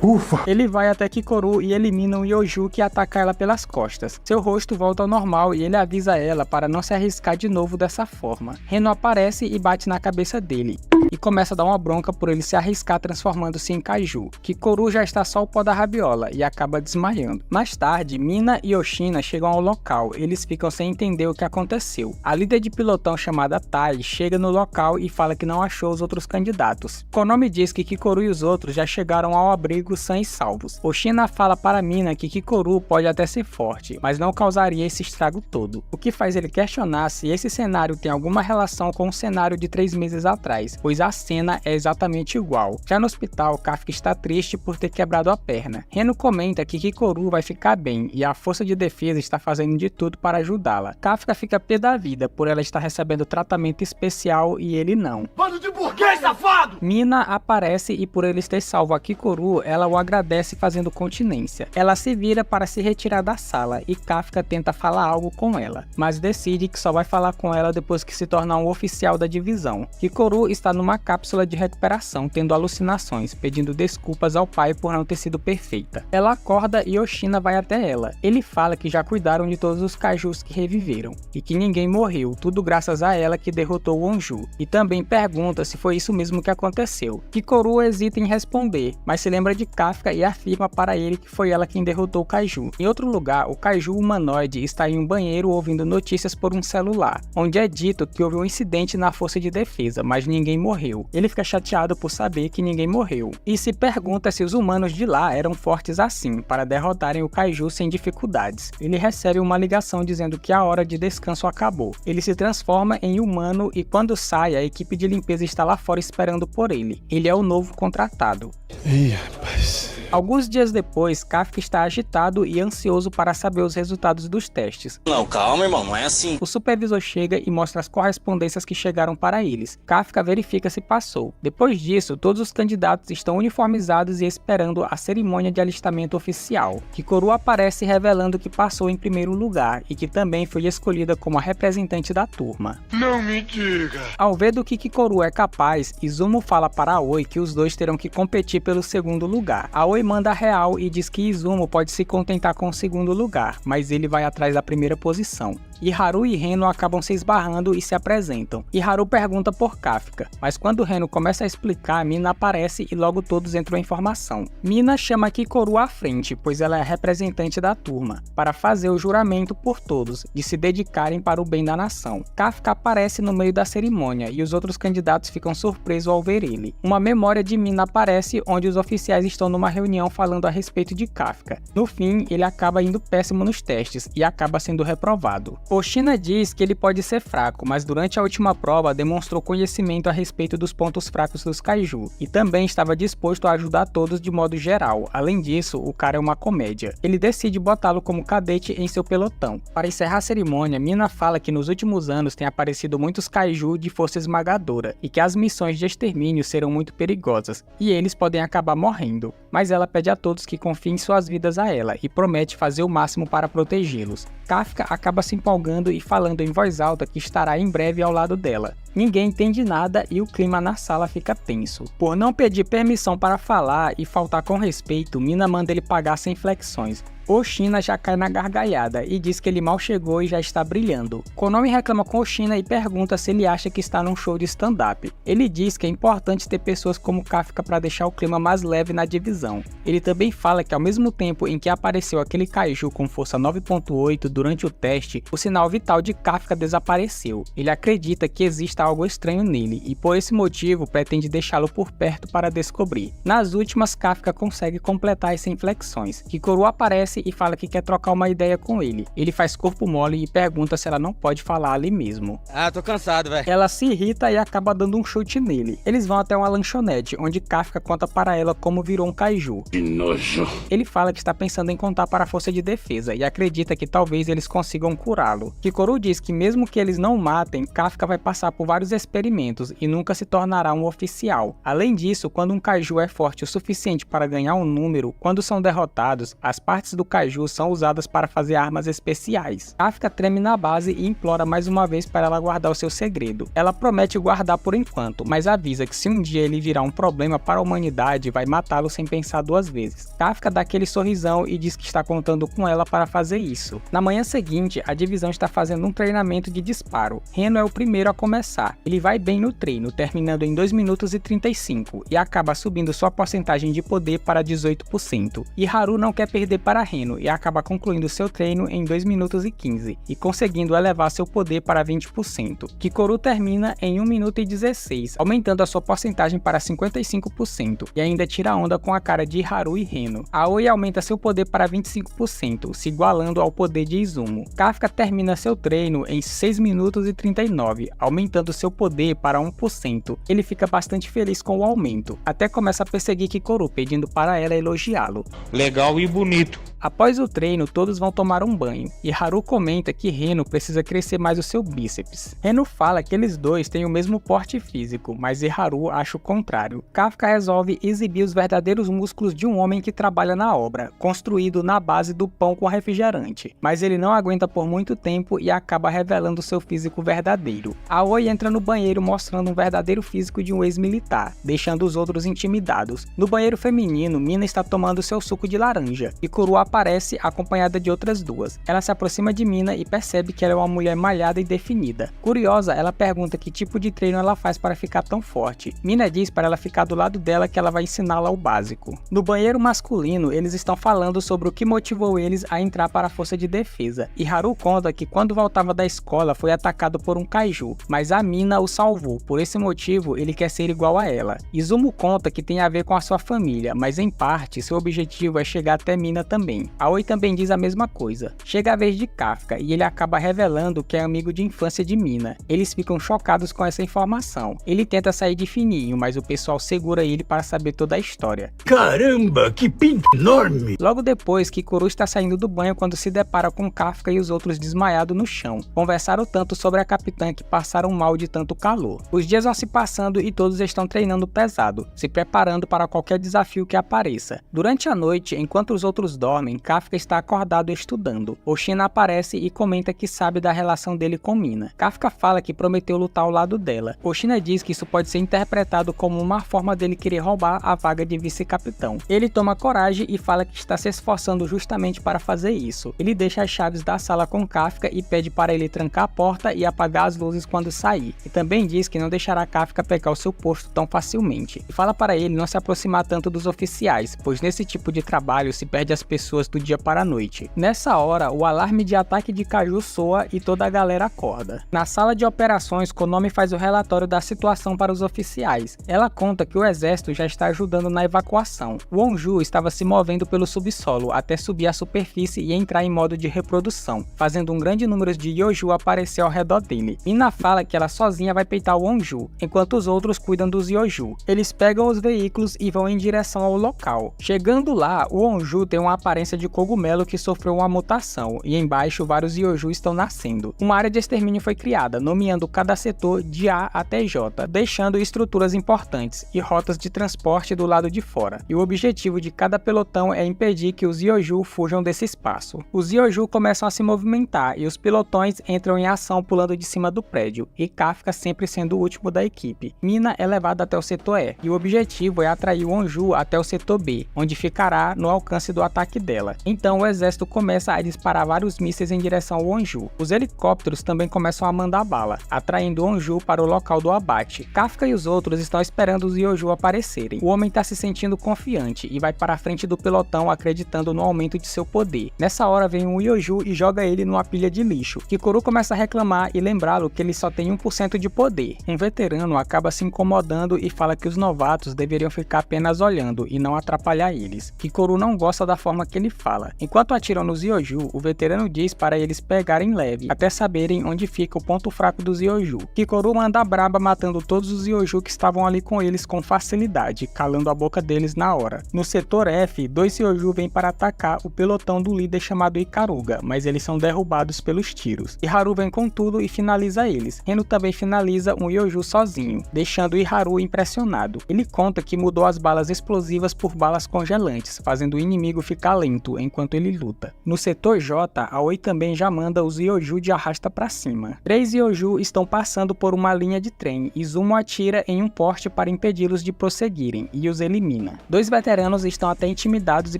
Ufa! Ele vai até Kikoru e elimina o Yoju que ataca ela pelas costas. Seu rosto volta ao normal e ele avisa ela para não se arriscar de novo dessa forma. Reno aparece e bate na cabeça dele e começa a dar uma bronca por ele se arriscar transformando-se em Kaiju. Kikoru já está só o pó da rabiola e acaba desmaiando. Mais tarde, Mina e Hoshina chegam ao local. Eles ficam sem entender o que aconteceu. A líder de pilotão chamada Tai chega no local e fala que não achou os outros candidatos. Konomi diz que Kikoru e os outros já chegaram ao abrigo sãos e salvos. Hoshina fala para Mina que Kikoru pode até ser forte, mas não causaria esse estrago todo, o que faz ele questionar se esse cenário tem alguma relação com o cenário de 3 meses atrás, pois a cena é exatamente igual. Já no hospital, Kafka está triste por ter quebrado a perna. Reno comenta que Kikoru vai ficar bem e a força de defesa está fazendo de tudo para ajudá-la. Kafka fica pé da vida por ela estar recebendo tratamento especial e ele não. Bando de burguês, safado! Mina aparece e por ele ter salvo a Kikoru, ela o agradece fazendo continência. Ela se vira para se retirar da sala e Kafka tenta falar algo com ela, mas decide que só vai falar com ela depois que se tornar um oficial da divisão. Kikoru está numa cápsula de recuperação, tendo alucinações, pedindo desculpas ao pai por não ter sido perfeita. Ela acorda e Hoshina vai até ela. Ele fala que já cuidaram de todos os Kaijus que reviveram e que ninguém morreu, tudo graças a ela que derrotou o Wonju, e também pergunta se foi isso mesmo que aconteceu. Kikoru hesita em responder, mas se lembra de Kafka e afirma para ele que foi ela quem derrotou o Kaiju. Em outro lugar, o Kaiju humanoide está em um banheiro ouvindo notícias por um celular, onde é dito que houve um incidente na força de defesa, mas ninguém morreu. Ele fica chateado por saber que ninguém morreu, e se pergunta se os humanos de lá eram fortes assim, para derrotarem o Kaiju sem dificuldades. Ele recebe uma ligação dizendo que a hora de descanso acabou. Ele se transforma em humano e quando sai, a equipe de limpeza está lá fora esperando por ele. Ele é o novo contratado. Ih, rapaz. Alguns dias depois, Kafka está agitado e ansioso para saber os resultados dos testes. Não, calma, irmão, não é assim. O supervisor chega e mostra as correspondências que chegaram para eles. Kafka verifica se passou. Depois disso, todos os candidatos estão uniformizados e esperando a cerimônia de alistamento oficial. Kikoru aparece revelando que passou em primeiro lugar e que também foi escolhida como a representante da turma. Não me diga. Ao ver do que Kikoru é capaz, Izumo fala para Aoi que os dois terão que competir pelo segundo lugar. Aoi manda a real e diz que Izumo pode se contentar com o segundo lugar, mas ele vai atrás da primeira posição. E Haru e Reno acabam se esbarrando e se apresentam. E Haru pergunta por Kafka, mas quando Reno começa a explicar, Mina aparece e logo todos entram em formação. Mina chama Kikoru à frente, pois ela é a representante da turma, para fazer o juramento por todos, de se dedicarem para o bem da nação. Kafka aparece no meio da cerimônia e os outros candidatos ficam surpresos ao ver ele. Uma memória de Mina aparece onde os oficiais estão numa reunião falando a respeito de Kafka. No fim, ele acaba indo péssimo nos testes e acaba sendo reprovado. Oshina diz que ele pode ser fraco, mas durante a última prova demonstrou conhecimento a respeito dos pontos fracos dos Kaiju, e também estava disposto a ajudar todos de modo geral. Além disso, o cara é uma comédia. Ele decide botá-lo como cadete em seu pelotão. Para encerrar a cerimônia, Mina fala que nos últimos anos tem aparecido muitos Kaiju de força esmagadora, e que as missões de extermínio serão muito perigosas, e eles podem acabar morrendo. Mas ela pede a todos que confiem suas vidas a ela, e promete fazer o máximo para protegê-los. Kafka acaba se empolgando e falando em voz alta que estará em breve ao lado dela. Ninguém entende nada e o clima na sala fica tenso. Por não pedir permissão para falar e faltar com respeito, Mina manda ele pagar sem flexões. Oshina já cai na gargalhada e diz que ele mal chegou e já está brilhando. Konomi reclama com Oshina e pergunta se ele acha que está num show de stand-up. Ele diz que é importante ter pessoas como Kafka para deixar o clima mais leve na divisão. Ele também fala que ao mesmo tempo em que apareceu aquele Kaiju com força 9.8 durante o teste, o sinal vital de Kafka desapareceu. Ele acredita que exista algo estranho nele e por esse motivo pretende deixá-lo por perto para descobrir. Nas últimas, Kafka consegue completar as inflexões. Kikoru aparece e fala que quer trocar uma ideia com ele. Ele faz corpo mole e pergunta se ela não pode falar ali mesmo. Ah, tô cansado, velho. Ela se irrita e acaba dando um chute nele. Eles vão até uma lanchonete, onde Kafka conta para ela como virou um Kaiju. Que nojo. Ele fala que está pensando em contar para a força de defesa e acredita que talvez eles consigam curá-lo. Kikoru diz que mesmo que eles não o matem, Kafka vai passar por vários experimentos e nunca se tornará um oficial. Além disso, quando um Kaiju é forte o suficiente para ganhar um número, quando são derrotados, as partes do Kaiju são usadas para fazer armas especiais. Kafka treme na base e implora mais uma vez para ela guardar o seu segredo. Ela promete guardar por enquanto, mas avisa que se um dia ele virar um problema para a humanidade, vai matá-lo sem pensar duas vezes. Kafka dá aquele sorrisão e diz que está contando com ela para fazer isso. Na manhã seguinte, a divisão está fazendo um treinamento de disparo. Reno é o primeiro a começar. Ele vai bem no treino, terminando em 2 minutos e 35, e acaba subindo sua porcentagem de poder para 18%. E Haru não quer perder para Reno e acaba concluindo seu treino em 2 minutos e 15 e conseguindo elevar seu poder para 20%. Kikoru termina em 1 minuto e 16, aumentando a sua porcentagem para 55% e ainda tira onda com a cara de Haru e Reno. Aoi aumenta seu poder para 25%, se igualando ao poder de Izumo. Kafka termina seu treino em 6 minutos e 39, aumentando seu poder para 1%. Ele fica bastante feliz com o aumento, até começa a perseguir Kikoru, pedindo para ela elogiá-lo. Legal e bonito. Após o treino, todos vão tomar um banho, e Haru comenta que Reno precisa crescer mais o seu bíceps. Reno fala que eles dois têm o mesmo porte físico, mas Haru acha o contrário. Kafka resolve exibir os verdadeiros músculos de um homem que trabalha na obra, construído na base do pão com refrigerante, mas ele não aguenta por muito tempo e acaba revelando seu físico verdadeiro. Aoi entra no banheiro mostrando um verdadeiro físico de um ex-militar, deixando os outros intimidados. No banheiro feminino, Mina está tomando seu suco de laranja, e Kikoru aparece acompanhada de outras duas. Ela se aproxima de Mina e percebe que ela é uma mulher malhada e definida. Curiosa, ela pergunta que tipo de treino ela faz para ficar tão forte. Mina diz para ela ficar do lado dela que ela vai ensiná-la o básico. No banheiro masculino, eles estão falando sobre o que motivou eles a entrar para a força de defesa, e Haru conta que quando voltava da escola foi atacado por um kaiju, mas a Mina o salvou. Por esse motivo, ele quer ser igual a ela. Izumo conta que tem a ver com a sua família, mas em parte seu objetivo é chegar até Mina também. Aoi também diz a mesma coisa. Chega a vez de Kafka e ele acaba revelando que é amigo de infância de Mina. Eles ficam chocados com essa informação. Ele tenta sair de fininho, mas o pessoal segura ele para saber toda a história. Caramba, que pinto enorme! Logo depois, Kikoru está saindo do banho quando se depara com Kafka e os outros desmaiados no chão. Conversaram tanto sobre a capitã que passaram mal de tanto calor. Os dias vão se passando e todos estão treinando pesado, se preparando para qualquer desafio que apareça. Durante a noite, enquanto os outros dormem, Kafka está acordado estudando. Oshina aparece e comenta que sabe da relação dele com Mina. Kafka fala que prometeu lutar ao lado dela. Oshina diz que isso pode ser interpretado como uma forma dele querer roubar a vaga de vice-capitão. Ele toma coragem e fala que está se esforçando justamente para fazer isso. Ele deixa as chaves da sala com Kafka e pede para ele trancar a porta e apagar as luzes quando sair. E também diz que não deixará Kafka pegar o seu posto tão facilmente. E fala para ele não se aproximar tanto dos oficiais, pois nesse tipo de trabalho se perde as pessoas do dia para a noite. Nessa hora, o alarme de ataque de kaiju soa e toda a galera acorda. Na sala de operações, Konomi faz o relatório da situação para os oficiais. Ela conta que o exército já está ajudando na evacuação. O Onju estava se movendo pelo subsolo até subir à superfície e entrar em modo de reprodução, fazendo um grande número de Yoju aparecer ao redor dele. Mina fala que ela sozinha vai peitar o Onju, enquanto os outros cuidam dos Yoju. Eles pegam os veículos e vão em direção ao local. Chegando lá, o Onju tem uma aparência de cogumelo que sofreu uma mutação, e embaixo vários Yoju estão nascendo. Uma área de extermínio foi criada, nomeando cada setor de A até J, deixando estruturas importantes e rotas de transporte do lado de fora. E o objetivo de cada pelotão é impedir que os Yoju fujam desse espaço. Os Yoju começam a se movimentar e os pelotões entram em ação pulando de cima do prédio, e Kafka sempre sendo o último da equipe. Mina é levada até o setor E, e o objetivo é atrair o Onju até o setor B, onde ficará no alcance do ataque dela. Então o exército começa a disparar vários mísseis em direção ao Onju. Os helicópteros também começam a mandar bala, atraindo o Onju para o local do abate. Kafka e os outros estão esperando os Yoju aparecerem. O homem está se sentindo confiante e vai para a frente do pelotão acreditando no aumento de seu poder. Nessa hora vem um Yoju e joga ele numa pilha de lixo. Kikoru começa a reclamar e lembrá-lo que ele só tem 1% de poder. Um veterano acaba se incomodando e fala que os novatos deveriam ficar apenas olhando e não atrapalhar eles. Kikoru não gosta da forma que ele fala. Enquanto atiram nos Yoju, o veterano diz para eles pegarem leve, até saberem onde fica o ponto fraco dos Yoju. Kikoru manda a braba matando todos os Yoju que estavam ali com eles com facilidade, calando a boca deles na hora. No setor F, 2 Yoju vêm para atacar o pelotão do líder chamado Ikaruga, mas eles são derrubados pelos tiros. Iharu vem com tudo e finaliza eles. Reno também finaliza um Yoju sozinho, deixando Iharu impressionado. Ele conta que mudou as balas explosivas por balas congelantes, fazendo o inimigo ficar lento enquanto ele luta. No setor J, Aoi também já manda os Yoju de arrasta pra cima. 3 Yoju estão passando por uma linha de trem e Izumo atira em um poste para impedi-los de prosseguirem e os elimina. 2 veteranos estão até intimidados e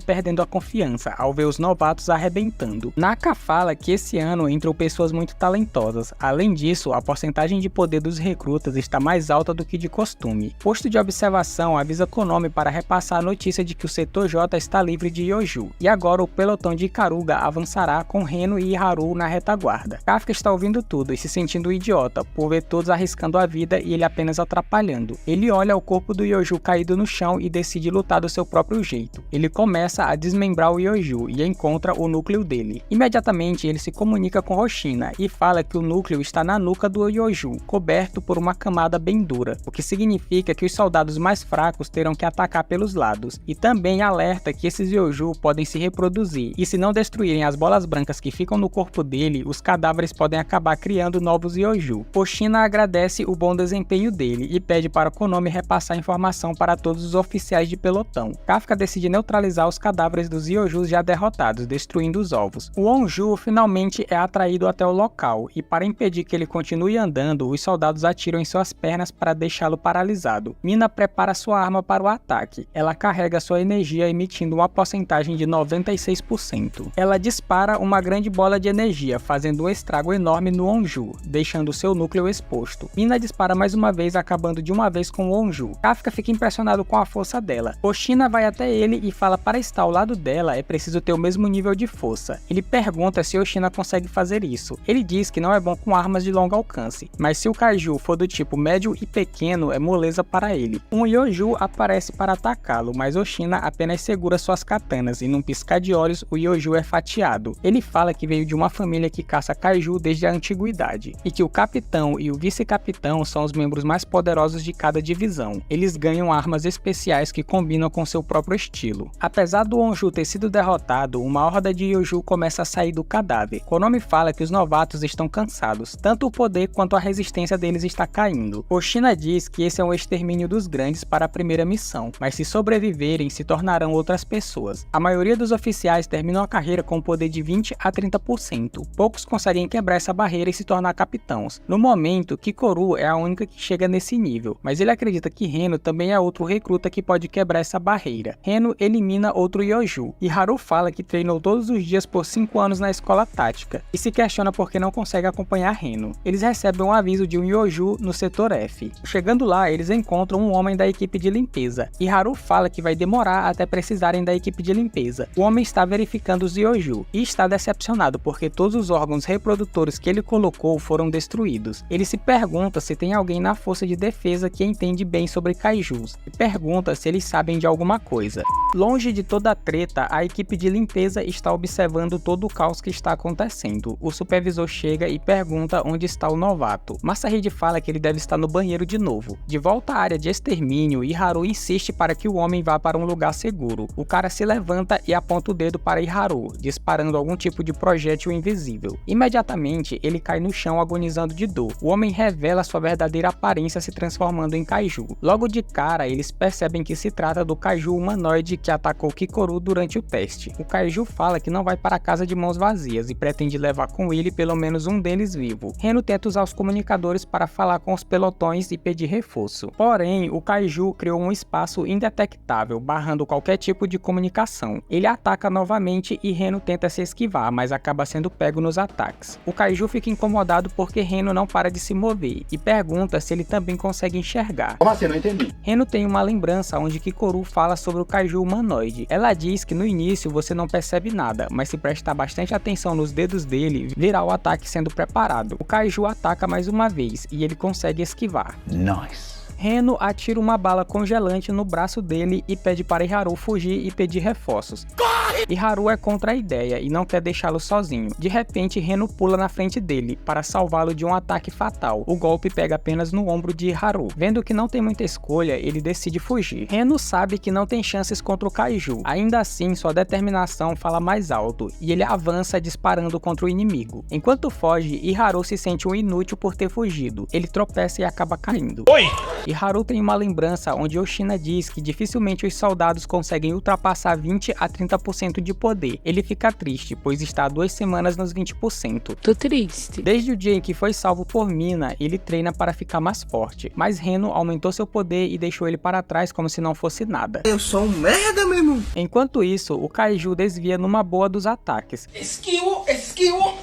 perdendo a confiança ao ver os novatos arrebentando. Naka fala que esse ano entrou pessoas muito talentosas. Além disso, a porcentagem de poder dos recrutas está mais alta do que de costume. Posto de observação avisa Konomi para repassar a notícia de que o setor J está livre de Yoju. E agora o pelotão de Ikaruga avançará com Reno e Haru na retaguarda. Kafka está ouvindo tudo e se sentindo idiota por ver todos arriscando a vida e ele apenas atrapalhando. Ele olha o corpo do Yoju caído no chão e decide lutar do seu próprio jeito. Ele começa a desmembrar o Yoju e encontra o núcleo dele. Imediatamente ele se comunica com Oshina e fala que o núcleo está na nuca do Yoju, coberto por uma camada bem dura, o que significa que os soldados mais fracos terão que atacar pelos lados, e também alerta que esses Yoju podem se reproduzir, e se não destruírem as bolas brancas que ficam no corpo dele, os cadáveres podem acabar criando novos Yoju. Oshina agradece o bom desempenho dele e pede para Konomi repassar a informação para todos os oficiais de pelotão. Kafka decide neutralizar os cadáveres dos Yojus já derrotados, destruindo os ovos. O Onju finalmente é atraído até o local, e para impedir que ele continue andando, os soldados atiram em suas pernas para deixá-lo paralisado. Mina prepara sua arma para o ataque. Ela carrega sua energia emitindo uma porcentagem de 96%. Ela dispara uma grande bola de energia, fazendo um estrago enorme no Onju, deixando seu núcleo exposto. Mina dispara mais uma vez, acabando de uma vez com o Onju. Kafka fica impressionado com a força dela. Oshina vai até ele e fala para estar ao lado dela é preciso ter o mesmo nível de força. Ele pergunta se Oshina consegue fazer isso. Ele diz que não é bom com armas de longo alcance, mas se o Kaiju for do tipo médio e pequeno é moleza para ele. Um Yoju aparece para atacá-lo, mas Oshina apenas segura suas katanas e num piscar de olhos o Yoju é fatiado. Ele fala que veio de uma família que caça Kaiju desde a antiguidade, e que o capitão e o vice-capitão são os membros mais poderosos de cada divisão. Eles ganham armas especiais que combinam com seu próprio estilo. Apesar do Onju ter sido derrotado, uma horda de Yoju começa a sair do cadáver. Konami fala que os novatos estão cansados, tanto o poder quanto a resistência deles está caindo. Oshina diz que esse é um extermínio dos grandes para a primeira missão, mas se sobreviverem se tornarão outras pessoas. A maioria dos oficiais terminam a carreira com um poder de 20 a 30%. Poucos conseguem quebrar essa barreira e se tornar capitãos. No momento, Kikoru é a única que chega nesse nível, mas ele acredita que Reno também é outro recruta que pode quebrar essa barreira. Reno elimina outro Yoju, e Haru fala que treinou todos os dias por 5 anos na escola tática, e se questiona por que não consegue acompanhar Reno. Eles recebem um aviso de um Yoju no setor F. Chegando lá, eles encontram um homem da equipe de limpeza, e Haru fala que vai demorar até precisarem da equipe de limpeza. O homem está verificando os Yoju, e está decepcionado porque todos os órgãos reprodutores que ele colocou foram destruídos. Ele se pergunta se tem alguém na força de defesa que entende bem sobre Kaijus, e pergunta se eles sabem de alguma coisa. Longe de toda a treta, a equipe de limpeza está observando todo o caos que está acontecendo. O supervisor chega e pergunta onde está o novato. Masahide fala que ele deve estar no banheiro de novo. De volta à área de extermínio, Haru insiste para que o homem vá para um lugar seguro. O cara se levanta e aponta o dedo para Haru, disparando algum tipo de projétil invisível. Imediatamente, ele cai no chão agonizando de dor. O homem revela sua verdadeira aparência se transformando em Kaiju. Logo de cara, eles percebem que se trata do Kaiju humanoide que atacou Kikoru durante o teste. O Kaiju fala que não vai para casa de mãos vazias e pretende levar com ele pelo menos um deles vivo. Reno tenta usar os comunicadores para falar com os pelotões e pedir reforço. Porém, o Kaiju criou um espaço indetectável, barrando qualquer tipo de comunicação. Ele ataca novamente e Reno tenta se esquivar, mas acaba sendo pego nos ataques. O Kaiju fica incomodado porque Reno não para de se mover e pergunta se ele também consegue enxergar. Como assim? Não entendi. Reno tem uma lembrança onde Kikoru fala sobre o Kaiju humanoide. Ela diz que no início você não percebe nada, mas se prestar bastante atenção nos dedos dele, verá o ataque sendo preparado. O Kaiju ataca mais uma vez e ele consegue esquivar. Nice. Reno atira uma bala congelante no braço dele e pede para Haru fugir e pedir reforços. E Haru é contra a ideia e não quer deixá-lo sozinho. De repente, Reno pula na frente dele para salvá-lo de um ataque fatal. O golpe pega apenas no ombro de Haru. Vendo que não tem muita escolha, ele decide fugir. Reno sabe que não tem chances contra o Kaiju. Ainda assim, sua determinação fala mais alto e ele avança disparando contra o inimigo. Enquanto foge, Haru se sente um inútil por ter fugido. Ele tropeça e acaba caindo. E Haru tem uma lembrança onde Oshina diz que dificilmente os soldados conseguem ultrapassar 20 a 30% de poder. Ele fica triste, pois está há 2 semanas nos 20%. Tô triste. Desde o dia em que foi salvo por Mina, ele treina para ficar mais forte, mas Reno aumentou seu poder e deixou ele para trás como se não fosse nada. Eu sou um merda, meu irmão. Enquanto isso, o Kaiju desvia numa boa dos ataques. Skill.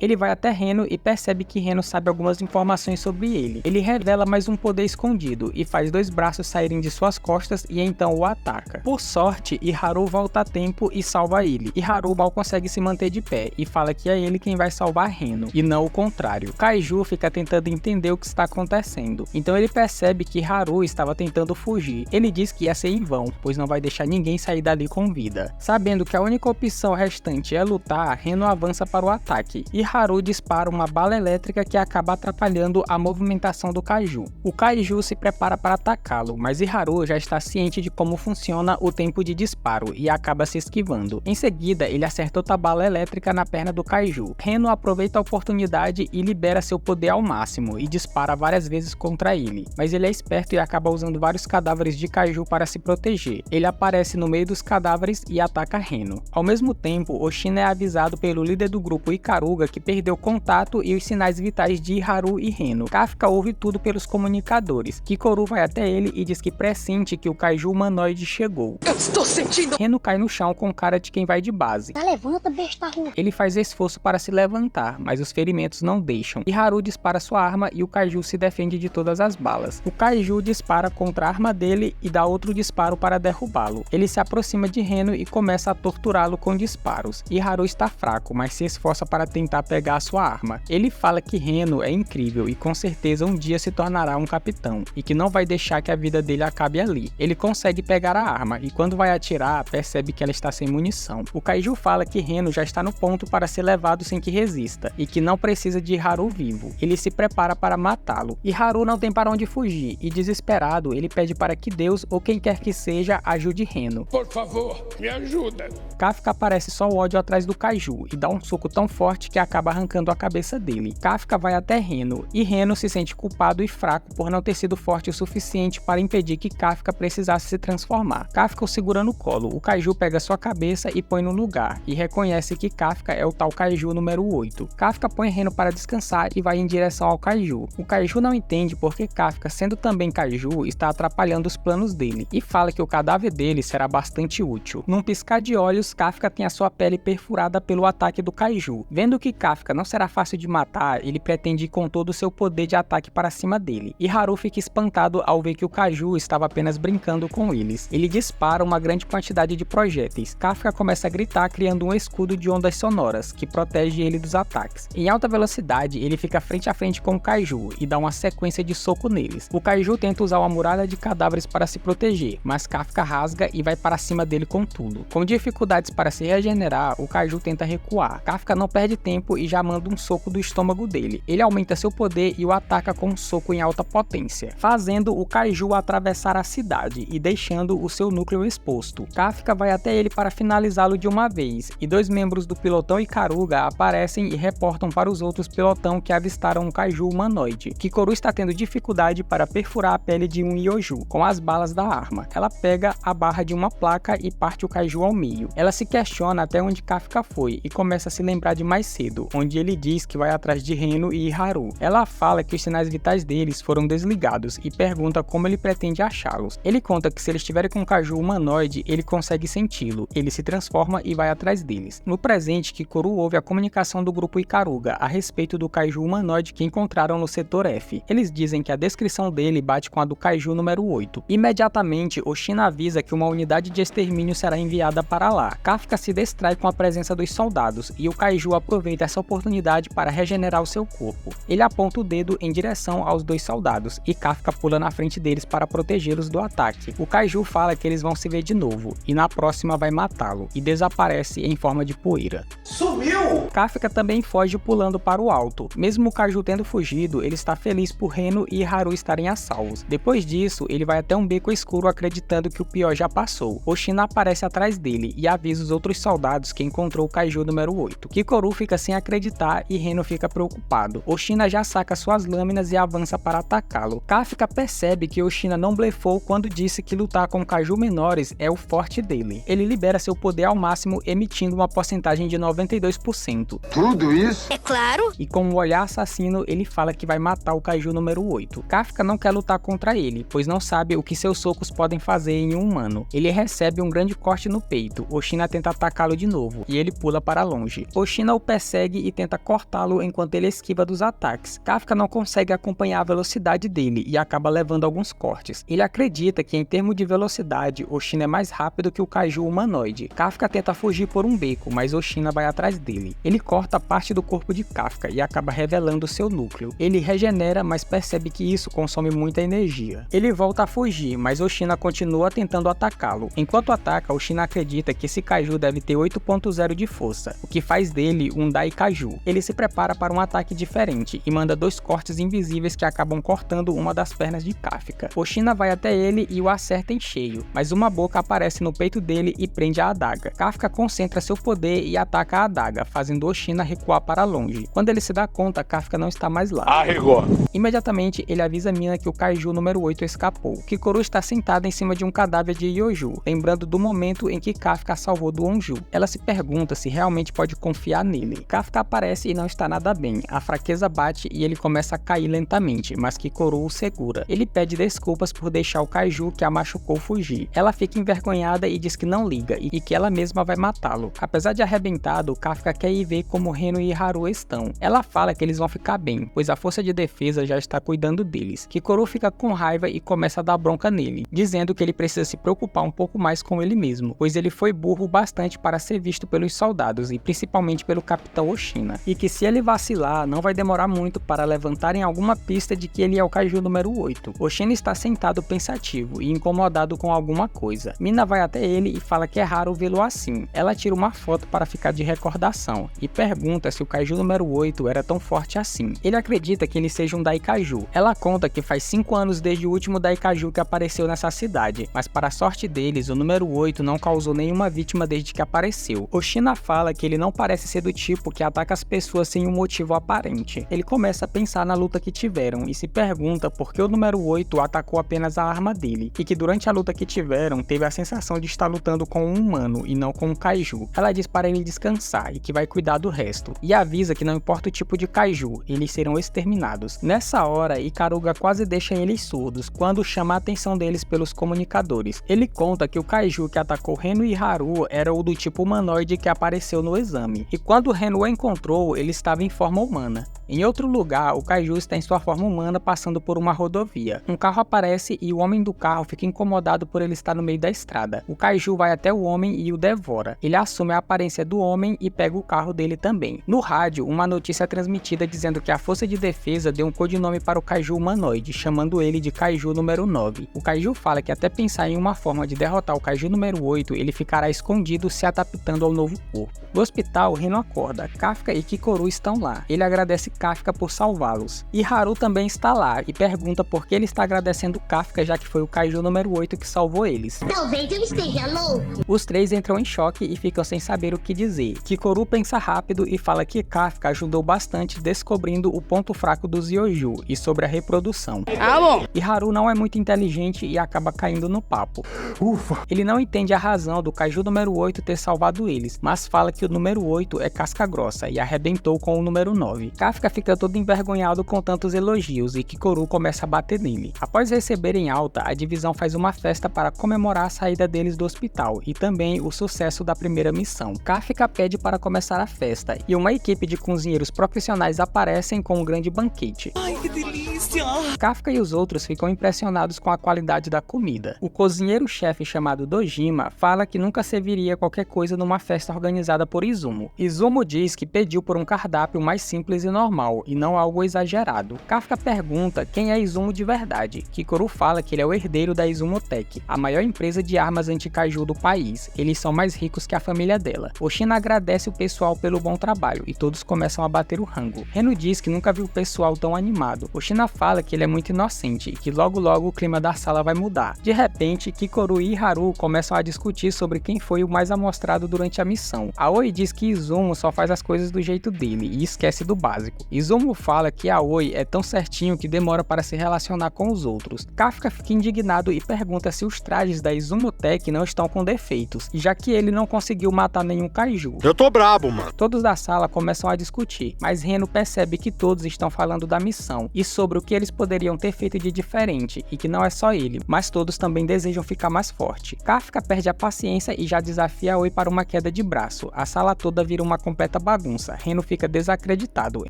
Ele vai até Reno e percebe que Reno sabe algumas informações sobre ele. Ele revela mais um poder escondido e faz 2 braços saírem de suas costas e então o ataca. Por sorte, Haru volta a tempo e salva ele. E Haru mal consegue se manter de pé e fala que é ele quem vai salvar Reno, e não o contrário. Kaiju fica tentando entender o que está acontecendo. Então ele percebe que Haru estava tentando fugir. Ele diz que ia ser em vão, pois não vai deixar ninguém sair dali com vida. Sabendo que a única opção restante é lutar, Reno avança para o ataque. E Haru dispara uma bala elétrica que acaba atrapalhando a movimentação do Kaiju. O Kaiju se prepara para atacá-lo, mas Haru já está ciente de como funciona o tempo de disparo e acaba se esquivando. Em seguida, ele acerta outra bala elétrica na perna do Kaiju. Reno aproveita a oportunidade e libera seu poder ao máximo e dispara várias vezes contra ele, mas ele é esperto e acaba usando vários cadáveres de Kaiju para se proteger. Ele aparece no meio dos cadáveres e ataca Reno. Ao mesmo tempo, Oshina é avisado pelo líder do grupo Ikaruga que perdeu contato e os sinais vitais de Haru e Reno. Kafka ouve tudo pelos comunicadores. Kikoru vai até ele e diz que pressente que o kaiju humanoide chegou. Eu estou sentindo. Reno cai no chão com cara de quem vai de base. Levanta, besta ruim. Ele faz esforço para se levantar, mas os ferimentos não deixam. E Haru dispara sua arma e o kaiju se defende de todas as balas. O kaiju dispara contra a arma dele e dá outro disparo para derrubá-lo. Ele se aproxima de Reno e começa a torturá-lo com disparos. E Haru está fraco, mas se esforça para tentar pegar sua arma. Ele fala que Reno é incrível e com certeza um dia se tornará um capitão, e que não vai deixar que a vida dele acabe ali. Ele consegue pegar a arma e quando vai atirar, percebe que ela está sem munição. O kaiju fala que Reno já está no ponto para ser levado sem que resista, e que não precisa de Haru vivo. Ele se prepara para matá-lo, e Haru não tem para onde fugir, e desesperado, ele pede para que Deus ou quem quer que seja ajude Reno. Por favor, me ajuda. Kafka aparece só o ódio atrás do kaiju, e dá um soco tão forte que acaba arrancando a cabeça dele. Kafka vai até Reno, e Reno se sente culpado e fraco por não ter sido forte o suficiente para impedir que Kafka precisasse se transformar. Kafka o segura no colo, o kaiju pega sua cabeça e põe no lugar, e reconhece que Kafka é o tal kaiju número 8. Kafka põe Reno para descansar e vai em direção ao kaiju. O kaiju não entende porque Kafka, sendo também kaiju, está atrapalhando os planos dele, e fala que o cadáver dele será bastante útil. Num piscar de olhos, Kafka tem a sua pele perfurada pelo ataque do kaiju. Vendo que Kafka não será fácil de matar, ele pretende ir com todo o seu poder de ataque para cima dele, e Haru fica espantado ao ver que o kaiju estava apenas brincando com eles. Ele dispara uma grande quantidade de projéteis. Kafka começa a gritar, criando um escudo de ondas sonoras, que protege ele dos ataques. Em alta velocidade, ele fica frente a frente com o kaiju e dá uma sequência de soco neles. O kaiju tenta usar uma muralha de cadáveres para se proteger, mas Kafka rasga e vai para cima dele com tudo. Com dificuldades para se regenerar, o kaiju tenta recuar. Kafka não perde tempo e já manda um soco do estômago dele. Ele aumenta seu poder e o ataca com um soco em alta potência, fazendo o kaiju atravessar a cidade e deixando o seu núcleo exposto. Kafka vai até ele para finalizá-lo de uma vez, e dois membros do pilotão Ikaruga aparecem e reportam para os outros pilotão que avistaram um kaiju humanoide. Kikoru está tendo dificuldade para perfurar a pele de um Yoju com as balas da arma. Ela pega a barra de uma placa e parte o kaiju ao meio. Ela se questiona até onde Kafka foi e começa a se lembrar de mais cedo, onde ele diz que vai atrás de Reno e Haru. Ela fala que os sinais vitais deles foram desligados e pergunta como ele pretende achá-los. Ele conta que se eles estiverem com um kaiju humanoide, ele consegue senti-lo. Ele se transforma e vai atrás deles. No presente, Kikoru ouve a comunicação do grupo Ikaruga a respeito do kaiju humanoide que encontraram no setor F. Eles dizem que a descrição dele bate com a do kaiju número 8. Imediatamente, Oshina avisa que uma unidade de extermínio será enviada para lá. Kafka se distrai com a presença dos soldados e o kaiju aproveita essa oportunidade para regenerar o seu corpo. Ele aponta o dedo em direção aos dois soldados e Kafka pula na frente deles para protegê-los do ataque. O kaiju fala que eles vão se ver de novo e na próxima vai matá-lo, e desaparece em forma de poeira. Sumiu! Kafka também foge pulando para o alto. Mesmo o kaiju tendo fugido, ele está feliz por Reno e Haru estarem a salvos. Depois disso, ele vai até um beco escuro acreditando que o pior já passou. Oshina aparece atrás dele e avisa os outros soldados que encontrou o kaiju número 8. Kikoru fica sem acreditar e Reno fica preocupado. Oshina já saca suas lâminas e avança para atacá-lo. Kafka percebe que Oshina não blefou quando disse que lutar com kaiju menores é o forte dele. Ele libera seu poder ao máximo, emitindo uma porcentagem de 92%. Tudo isso? É claro. E com um olhar assassino, ele fala que vai matar o kaiju número 8. Kafka não quer lutar contra ele, pois não sabe o que seus socos podem fazer em um humano. Ele recebe um grande corte no peito. Oshina tenta atacá-lo de novo, e ele pula para longe. Oshina o persegue e tenta cortá-lo enquanto ele esquiva dos ataques. Kafka não consegue acompanhar a velocidade dele e acaba levando alguns cortes. Ele acredita que em termos de velocidade, Oshina é mais rápido que o kaiju humanoide. Kafka tenta fugir por um beco, mas Oshina vai atrás dele. Ele corta parte do corpo de Kafka e acaba revelando seu núcleo. Ele regenera, mas percebe que isso consome muita energia. Ele volta a fugir, mas Oshina continua tentando atacá-lo. Enquanto ataca, Oshina acredita que esse kaiju deve ter 8.0 de força, o que faz dele um Daikaiju. Ele se prepara para um ataque diferente e manda dois cortes invisíveis que acabam cortando uma das pernas de Kafka. Oshina vai até ele e o acerta em cheio, mas uma boca aparece no peito dele e prende a adaga. Kafka concentra seu poder e ataca a adaga, fazendo Oshina recuar para longe. Quando ele se dá conta, Kafka não está mais lá. Arregou. Imediatamente, ele avisa a mina que o kaiju número 8 escapou. Kikoru está sentada em cima de um cadáver de Yoju, lembrando do momento em que Kafka salvou do Onju. Ela se pergunta se realmente pode confiar nele. Kafka Kafka aparece e não está nada bem, a fraqueza bate e ele começa a cair lentamente, mas Kikoru o segura. Ele pede desculpas por deixar o Kaiju que a machucou fugir. Ela fica envergonhada e diz que não liga e que ela mesma vai matá-lo. Apesar de arrebentado, Kafka quer ir ver como Reno e Haru estão. Ela fala que eles vão ficar bem, pois a força de defesa já está cuidando deles. Kikoru fica com raiva e começa a dar bronca nele, dizendo que ele precisa se preocupar um pouco mais com ele mesmo, pois ele foi burro bastante para ser visto pelos soldados e principalmente pelo Capitão Oshina, e que se ele vacilar, não vai demorar muito para levantarem alguma pista de que ele é o Kaiju número 8. Oshina está sentado pensativo e incomodado com alguma coisa. Mina vai até ele e fala que é raro vê-lo assim. Ela tira uma foto para ficar de recordação e pergunta se o Kaiju número 8 era tão forte assim. Ele acredita que ele seja um Daikaiju. Ela conta que faz 5 anos desde o último Daikaiju que apareceu nessa cidade, mas para a sorte deles, o número 8 não causou nenhuma vítima desde que apareceu. Oshina fala que ele não parece ser do tipo que ataca as pessoas sem um motivo aparente. Ele começa a pensar na luta que tiveram e se pergunta por que o número 8 atacou apenas a arma dele, e que durante a luta que tiveram, teve a sensação de estar lutando com um humano e não com um Kaiju. Ela diz para ele descansar e que vai cuidar do resto, e avisa que não importa o tipo de Kaiju, eles serão exterminados. Nessa hora, Ikaruga quase deixa eles surdos, quando chama a atenção deles pelos comunicadores. Ele conta que o Kaiju que atacou Reno e Haru era o do tipo humanoide que apareceu no exame, e quando Reno o encontrou, ele estava em forma humana. Em outro lugar, o Kaiju está em sua forma humana passando por uma rodovia. Um carro aparece e o homem do carro fica incomodado por ele estar no meio da estrada. O Kaiju vai até o homem e o devora. Ele assume a aparência do homem e pega o carro dele também. No rádio, uma notícia é transmitida dizendo que a força de defesa deu um codinome para o Kaiju humanoide, chamando ele de Kaiju número 9. O Kaiju fala que até pensar em uma forma de derrotar o Kaiju número 8, ele ficará escondido se adaptando ao novo corpo. No hospital, Reno acorda. Kafka e Kikoru estão lá. Ele agradece Kafka por salvá-los. E Haru também está lá e pergunta por que ele está agradecendo Kafka, já que foi o Kaiju número 8 que salvou eles. Talvez eu esteja louco. Os três entram em choque e ficam sem saber o que dizer. Kikoru pensa rápido e fala que Kafka ajudou bastante descobrindo o ponto fraco dos Yoju e sobre a reprodução. Bom. E Haru não é muito inteligente e acaba caindo no papo. Ufa! Ele não entende a razão do Kaiju número 8 ter salvado eles, mas fala que o número 8 é casca grossa e arrebentou com o número 9. Kafka fica todo envergonhado com tantos elogios e Kikoru começa a bater nele. Após receberem alta, a divisão faz uma festa para comemorar a saída deles do hospital e também o sucesso da primeira missão. Kafka pede para começar a festa e uma equipe de cozinheiros profissionais aparecem com um grande banquete. Ai, que delícia! Kafka e os outros ficam impressionados com a qualidade da comida. O cozinheiro-chefe chamado Dojima fala que nunca serviria qualquer coisa numa festa organizada por Izumo. Izumo diz que pediu por um cardápio mais simples e normal, e não algo exagerado. Kafka pergunta quem é Izumo de verdade. Kikoru fala que ele é o herdeiro da Izumotech, a maior empresa de armas anti-kaiju do país. Eles são mais ricos que a família dela. Oshina agradece o pessoal pelo bom trabalho, e todos começam a bater o rango. Reno diz que nunca viu o pessoal tão animado. Oshina fala que ele é muito inocente, e que logo logo o clima da sala vai mudar. De repente, Kikoru e Haru começam a discutir sobre quem foi o mais amostrado durante a missão. Aoi diz que Izumo só faz as coisas do jeito dele e esquece do básico. Izumo fala que Aoi é tão certinho que demora para se relacionar com os outros. Kafka fica indignado e pergunta se os trajes da Izumotech não estão com defeitos, já que ele não conseguiu matar nenhum Kaiju. Eu tô brabo, mano. Todos da sala começam a discutir, mas Reno percebe que todos estão falando da missão e sobre o que eles poderiam ter feito de diferente, e que não é só ele, mas todos também desejam ficar mais forte. Kafka perde a paciência e já desafia Aoi para uma queda de braço. A sala toda vira uma completa bagunça. Reno fica desacreditado,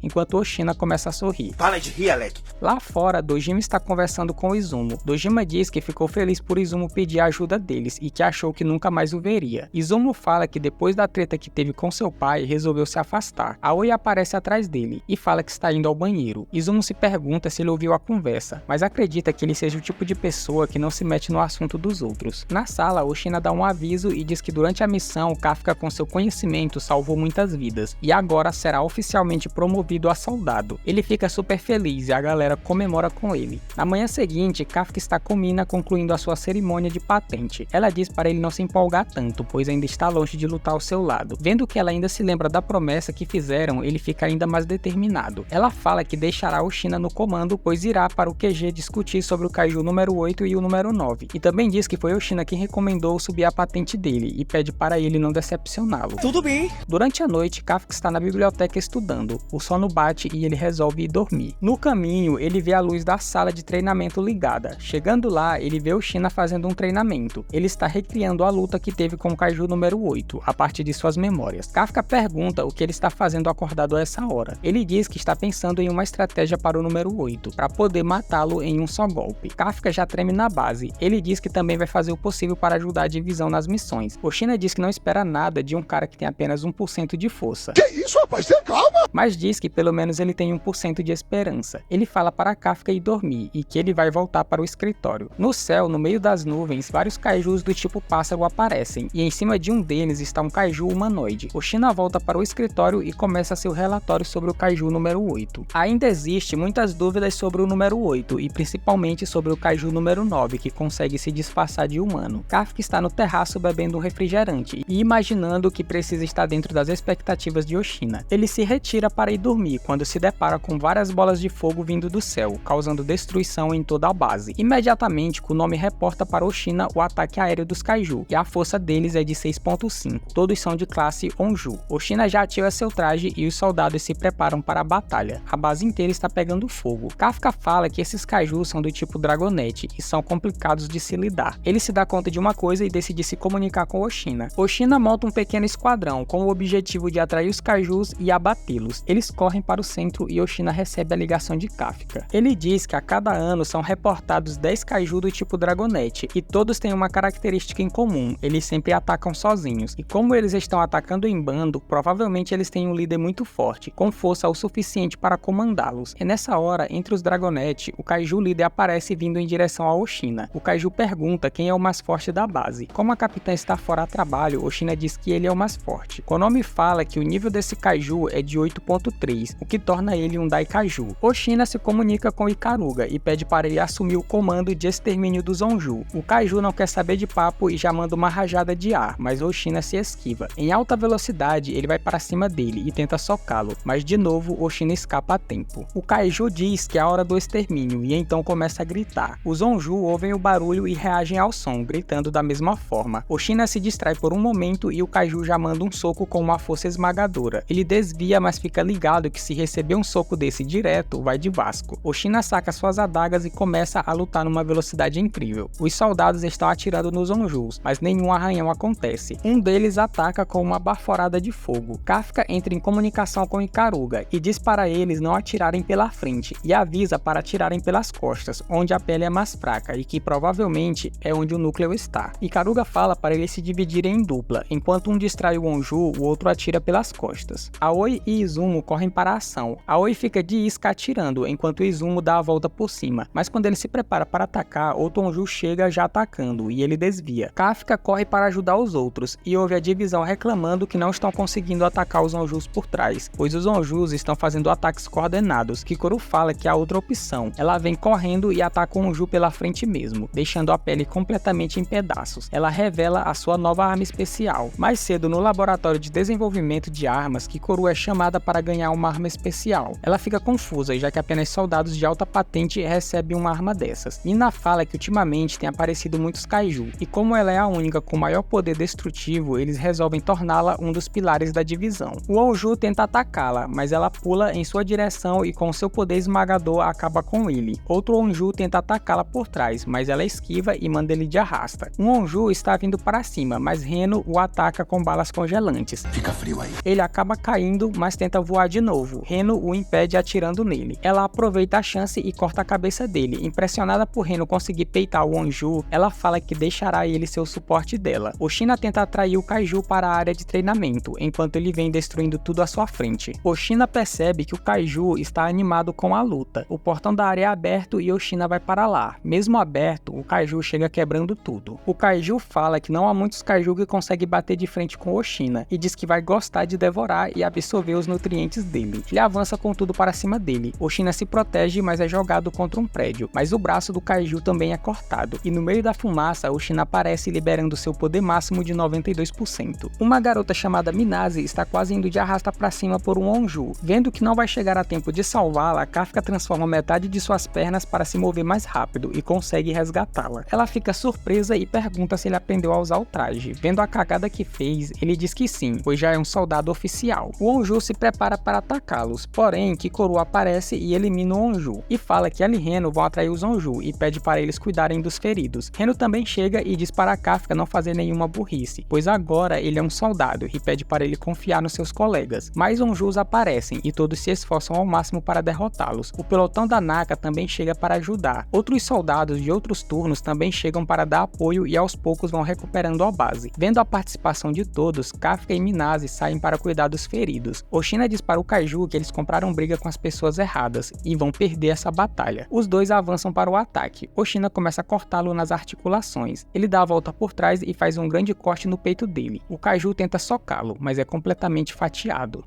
enquanto Oshina começa a sorrir. Para de rir, Alec. Lá fora, Dojima está conversando com Izumo. Dojima diz que ficou feliz por Izumo pedir a ajuda deles e que achou que nunca mais o veria. Izumo fala que depois da treta que teve com seu pai, resolveu se afastar. Aoi aparece atrás dele e fala que está indo ao banheiro. Izumo se pergunta se ele ouviu a conversa, mas acredita que ele seja o tipo de pessoa que não se mete no assunto dos outros. Na sala, Oshina dá um aviso e diz que durante a missão, Kafka com seu conhecimento salvou muitas vidas e agora será oficialmente promovido a soldado. Ele fica super feliz e a galera comemora com ele. Na manhã seguinte, Kafka está com Mina concluindo a sua cerimônia de patente. Ela diz para ele não se empolgar tanto, pois ainda está longe de lutar ao seu lado. Vendo que ela ainda se lembra da promessa que fizeram, ele fica ainda mais determinado. Ela fala que deixará Oshina no comando, pois irá para o QG discutir sobre o Kaiju número 8 e o número 9. E também diz que foi Oshina quem recomendou subir a patente dele e pede para ele não decepcioná-lo. Tudo bem. Durante a noite, Kafka Kafka está na biblioteca estudando. O sono bate e ele resolve ir dormir. No caminho, ele vê a luz da sala de treinamento ligada. Chegando lá, ele vê Oshina fazendo um treinamento. Ele está recriando a luta que teve com o Kaiju número 8, a partir de suas memórias. Kafka pergunta o que ele está fazendo acordado a essa hora. Ele diz que está pensando em uma estratégia para o número 8, para poder matá-lo em um só golpe. Kafka já treme na base. Ele diz que também vai fazer o possível para ajudar a divisão nas missões. Oshina diz que não espera nada de um cara que tem apenas 1% de força. Que isso, rapaz? Tenha calma! Mas diz que pelo menos ele tem 1% de esperança. Ele fala para Kafka ir dormir e que ele vai voltar para o escritório. No céu, no meio das nuvens, vários kaijus do tipo pássaro aparecem, e em cima de um deles está um kaiju humanoide. Oshina volta para o escritório e começa seu relatório sobre o kaiju número 8. Ainda existe muitas dúvidas sobre o número 8, e principalmente sobre o kaiju número 9, que consegue se disfarçar de humano. Kafka está no terraço bebendo um refrigerante e imaginando que precisa estar dentro das expectativas de Oshina. Ele se retira para ir dormir quando se depara com várias bolas de fogo vindo do céu, causando destruição em toda a base. Imediatamente, Konami reporta para Oshina o ataque aéreo dos kaiju, e a força deles é de 6.5. Todos são de classe Onju. Oshina já ativa seu traje e os soldados se preparam para a batalha. A base inteira está pegando fogo. Kafka fala que esses kaiju são do tipo Dragonete e são complicados de se lidar. Ele se dá conta de uma coisa e decide se comunicar com Oshina. Oshina monta um pequeno esquadrão com o objetivo de atrair os kaijus e abatê-los. Eles correm para o centro e Oshina recebe a ligação de Kafka. Ele diz que a cada ano são reportados 10 kaiju do tipo Dragonete e todos têm uma característica em comum: eles sempre atacam sozinhos. E como eles estão atacando em bando, provavelmente eles têm um líder muito forte, com força o suficiente para comandá-los. É nessa hora, entre os Dragonete, o kaiju líder aparece vindo em direção a Oshina. O kaiju pergunta quem é o mais forte da base. Como a capitã está fora a trabalho, Oshina diz que ele é o mais forte. Konami fala que o nível desse kaiju é de 8.3, o que torna ele um Daikaiju. Oshina se comunica com Ikaruga e pede para ele assumir o comando de extermínio dos Onju. O kaiju não quer saber de papo e já manda uma rajada de ar, mas Oshina se esquiva. Em alta velocidade, ele vai para cima dele e tenta socá-lo, mas de novo Oshina escapa a tempo. O kaiju diz que é a hora do extermínio e então começa a gritar. Os Onju ouvem o barulho e reagem ao som, gritando da mesma forma. Oshina se distrai por um momento e o kaiju já manda um soco com uma força esmagadora. Ele desvia, mas fica ligado que se receber um soco desse direto, vai de Vasco. Oshina saca suas adagas e começa a lutar numa velocidade incrível. Os soldados estão atirando nos Onjus, mas nenhum arranhão acontece. Um deles ataca com uma baforada de fogo. Kafka entra em comunicação com Ikaruga e diz para eles não atirarem pela frente e avisa para atirarem pelas costas, onde a pele é mais fraca e que provavelmente é onde o núcleo está. Ikaruga fala para eles se dividirem em dupla, enquanto um distrai o Onju, o outro atira pelas costas. Aoi e Izumo correm para a ação. Aoi fica de isca atirando, enquanto Izumo dá a volta por cima, mas quando ele se prepara para atacar, outro Onju chega já atacando e ele desvia. Kafka corre para ajudar os outros e ouve a divisão reclamando que não estão conseguindo atacar os Onjus por trás, pois os Onjus estão fazendo ataques coordenados. Kikoru fala que há outra opção. Ela vem correndo e ataca o Onju pela frente mesmo, deixando a pele completamente em pedaços. Ela revela a sua nova arma especial. Mais cedo, no laboratório de desenvolvimento de armas, Kikoru é chamada para ganhar uma arma especial. Ela fica confusa, já que apenas soldados de alta patente recebem uma arma dessas. Nina fala que ultimamente tem aparecido muitos kaiju, e como ela é a única com maior poder destrutivo, eles resolvem torná-la um dos pilares da divisão. O Onju tenta atacá-la, mas ela pula em sua direção e com seu poder esmagador acaba com ele. Outro Onju tenta atacá-la por trás, mas ela esquiva e manda ele de arrasta. Um Onju está vindo para cima, mas Reno o ataca com balas congelantes. Fica frio aí. Ele acaba caindo, mas tenta voar de novo. Reno o impede atirando nele. Ela aproveita a chance e corta a cabeça dele. Impressionada por Reno conseguir peitar o Onju, ela fala que deixará ele ser o suporte dela. Oshina tenta atrair o kaiju para a área de treinamento, enquanto ele vem destruindo tudo à sua frente. Oshina percebe que o kaiju está animado com a luta. O portão da área é aberto e Oshina vai para lá. Mesmo aberto, o kaiju chega quebrando tudo. O kaiju fala que não há muitos kaiju que conseguem bater de frente com Oshina e diz que vai gostar de devorar e absorver os nutrientes dele. Ele avança com tudo para cima dele. Oshina se protege, mas é jogado contra um prédio, mas o braço do kaiju também é cortado, e no meio da fumaça, Oshina aparece liberando seu poder máximo de 92%. Uma garota chamada Minase está quase indo de arrasta para cima por um Onju. Vendo que não vai chegar a tempo de salvá-la, Kafka transforma metade de suas pernas para se mover mais rápido e consegue resgatá-la. Ela fica surpresa e pergunta se ele aprendeu a usar o traje. Vendo a cagada que fez, ele diz que sim, pois já é um soldado oficial. O Onju se prepara para atacá-los, porém Kikoru aparece e elimina o Onju, e fala que ela e Reno vão atrair os Onju e pede para eles cuidarem dos feridos. Reno também chega e diz para Kafka não fazer nenhuma burrice, pois agora ele é um soldado e pede para ele confiar nos seus colegas. Mais Onjus aparecem e todos se esforçam ao máximo para derrotá-los. O pelotão da Naka também chega para ajudar. Outros soldados de outros turnos também chegam para dar apoio e aos poucos vão recuperando a base. Vendo a participação de todos, Kafka e Minase saem para cuidar dos feridos. Oshina diz para o Kaiju que eles compraram briga com as pessoas erradas e vão perder essa batalha. Os dois avançam para o ataque. Oshina começa a cortá-lo nas articulações. Ele dá a volta por trás e faz um grande corte no peito dele. O Kaiju tenta socá-lo, mas é completamente fatiado.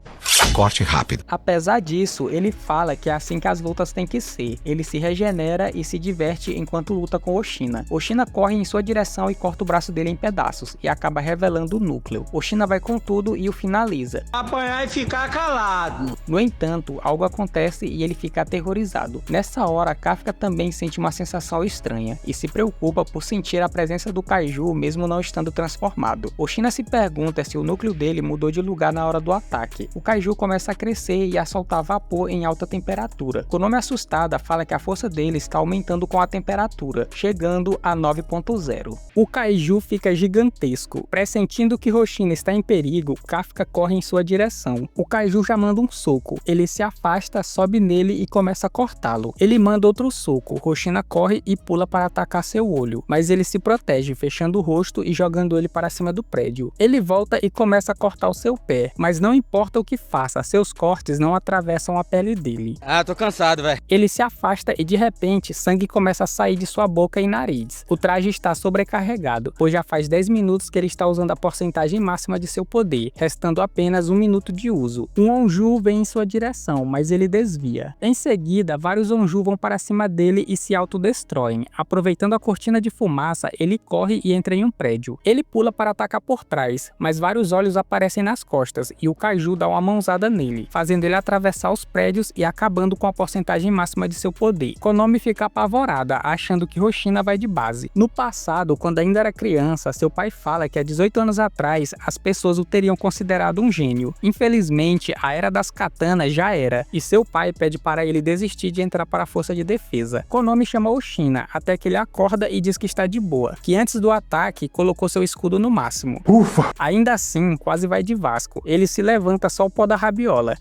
Corte rápido. Apesar disso, ele fala que é assim que as lutas têm que ser. Ele se regenera e se diverte enquanto luta com Oshina. Oshina corre em sua direção e corta o braço dele em pedaços, e acaba revelando o núcleo. Oshina vai com tudo e o finaliza. Apanhar e ficar calado. No entanto, algo acontece e ele fica aterrorizado. Nessa hora, Kafka também sente uma sensação estranha, e se preocupa por sentir a presença do Kaiju mesmo não estando transformado. Oshina se pergunta se o núcleo dele mudou de lugar na hora do ataque. O Kaiju começa a crescer e a soltar vapor em alta temperatura. Konomi, assustada, fala que a força dele está aumentando com a temperatura, chegando a 9.0. O Kaiju fica gigantesco. Pressentindo que Oshina está em perigo, Kafka corre em sua direção. O Kaiju já manda um soco. Ele se afasta, sobe nele e começa a cortá-lo. Ele manda outro soco. Oshina corre e pula para atacar seu olho, mas ele se protege, fechando o rosto e jogando ele para cima do prédio. Ele volta e começa a cortar o seu pé, mas não importa o que faça, seus cortes não atravessam a pele dele. Ah, tô cansado, velho. Ele se afasta e de repente sangue começa a sair de sua boca e nariz. O traje está sobrecarregado, pois já faz 10 minutos que ele está usando a porcentagem máxima de seu poder, restando apenas 1 minuto de uso. Um Onju vem em sua direção, mas ele desvia. Em seguida, vários Onju vão para cima dele e se autodestroem. Aproveitando a cortina de fumaça, ele corre e entra em um prédio. Ele pula para atacar por trás, mas vários olhos aparecem nas costas e o Kaiju dá uma mãozada nele, fazendo ele atravessar os prédios e acabando com a porcentagem máxima de seu poder. Konomi fica apavorada, achando que Oshina vai de base. No passado, quando ainda era criança, seu pai fala que há 18 anos atrás, as pessoas o teriam considerado um gênio. Infelizmente, a era das katanas já era, e seu pai pede para ele desistir de entrar para a força de defesa. Konomi chama Oshina, até que ele acorda e diz que está de boa, que antes do ataque, colocou seu escudo no máximo. Ufa! Ainda assim, quase vai de Vasco. Ele se levanta só o pó da rabiola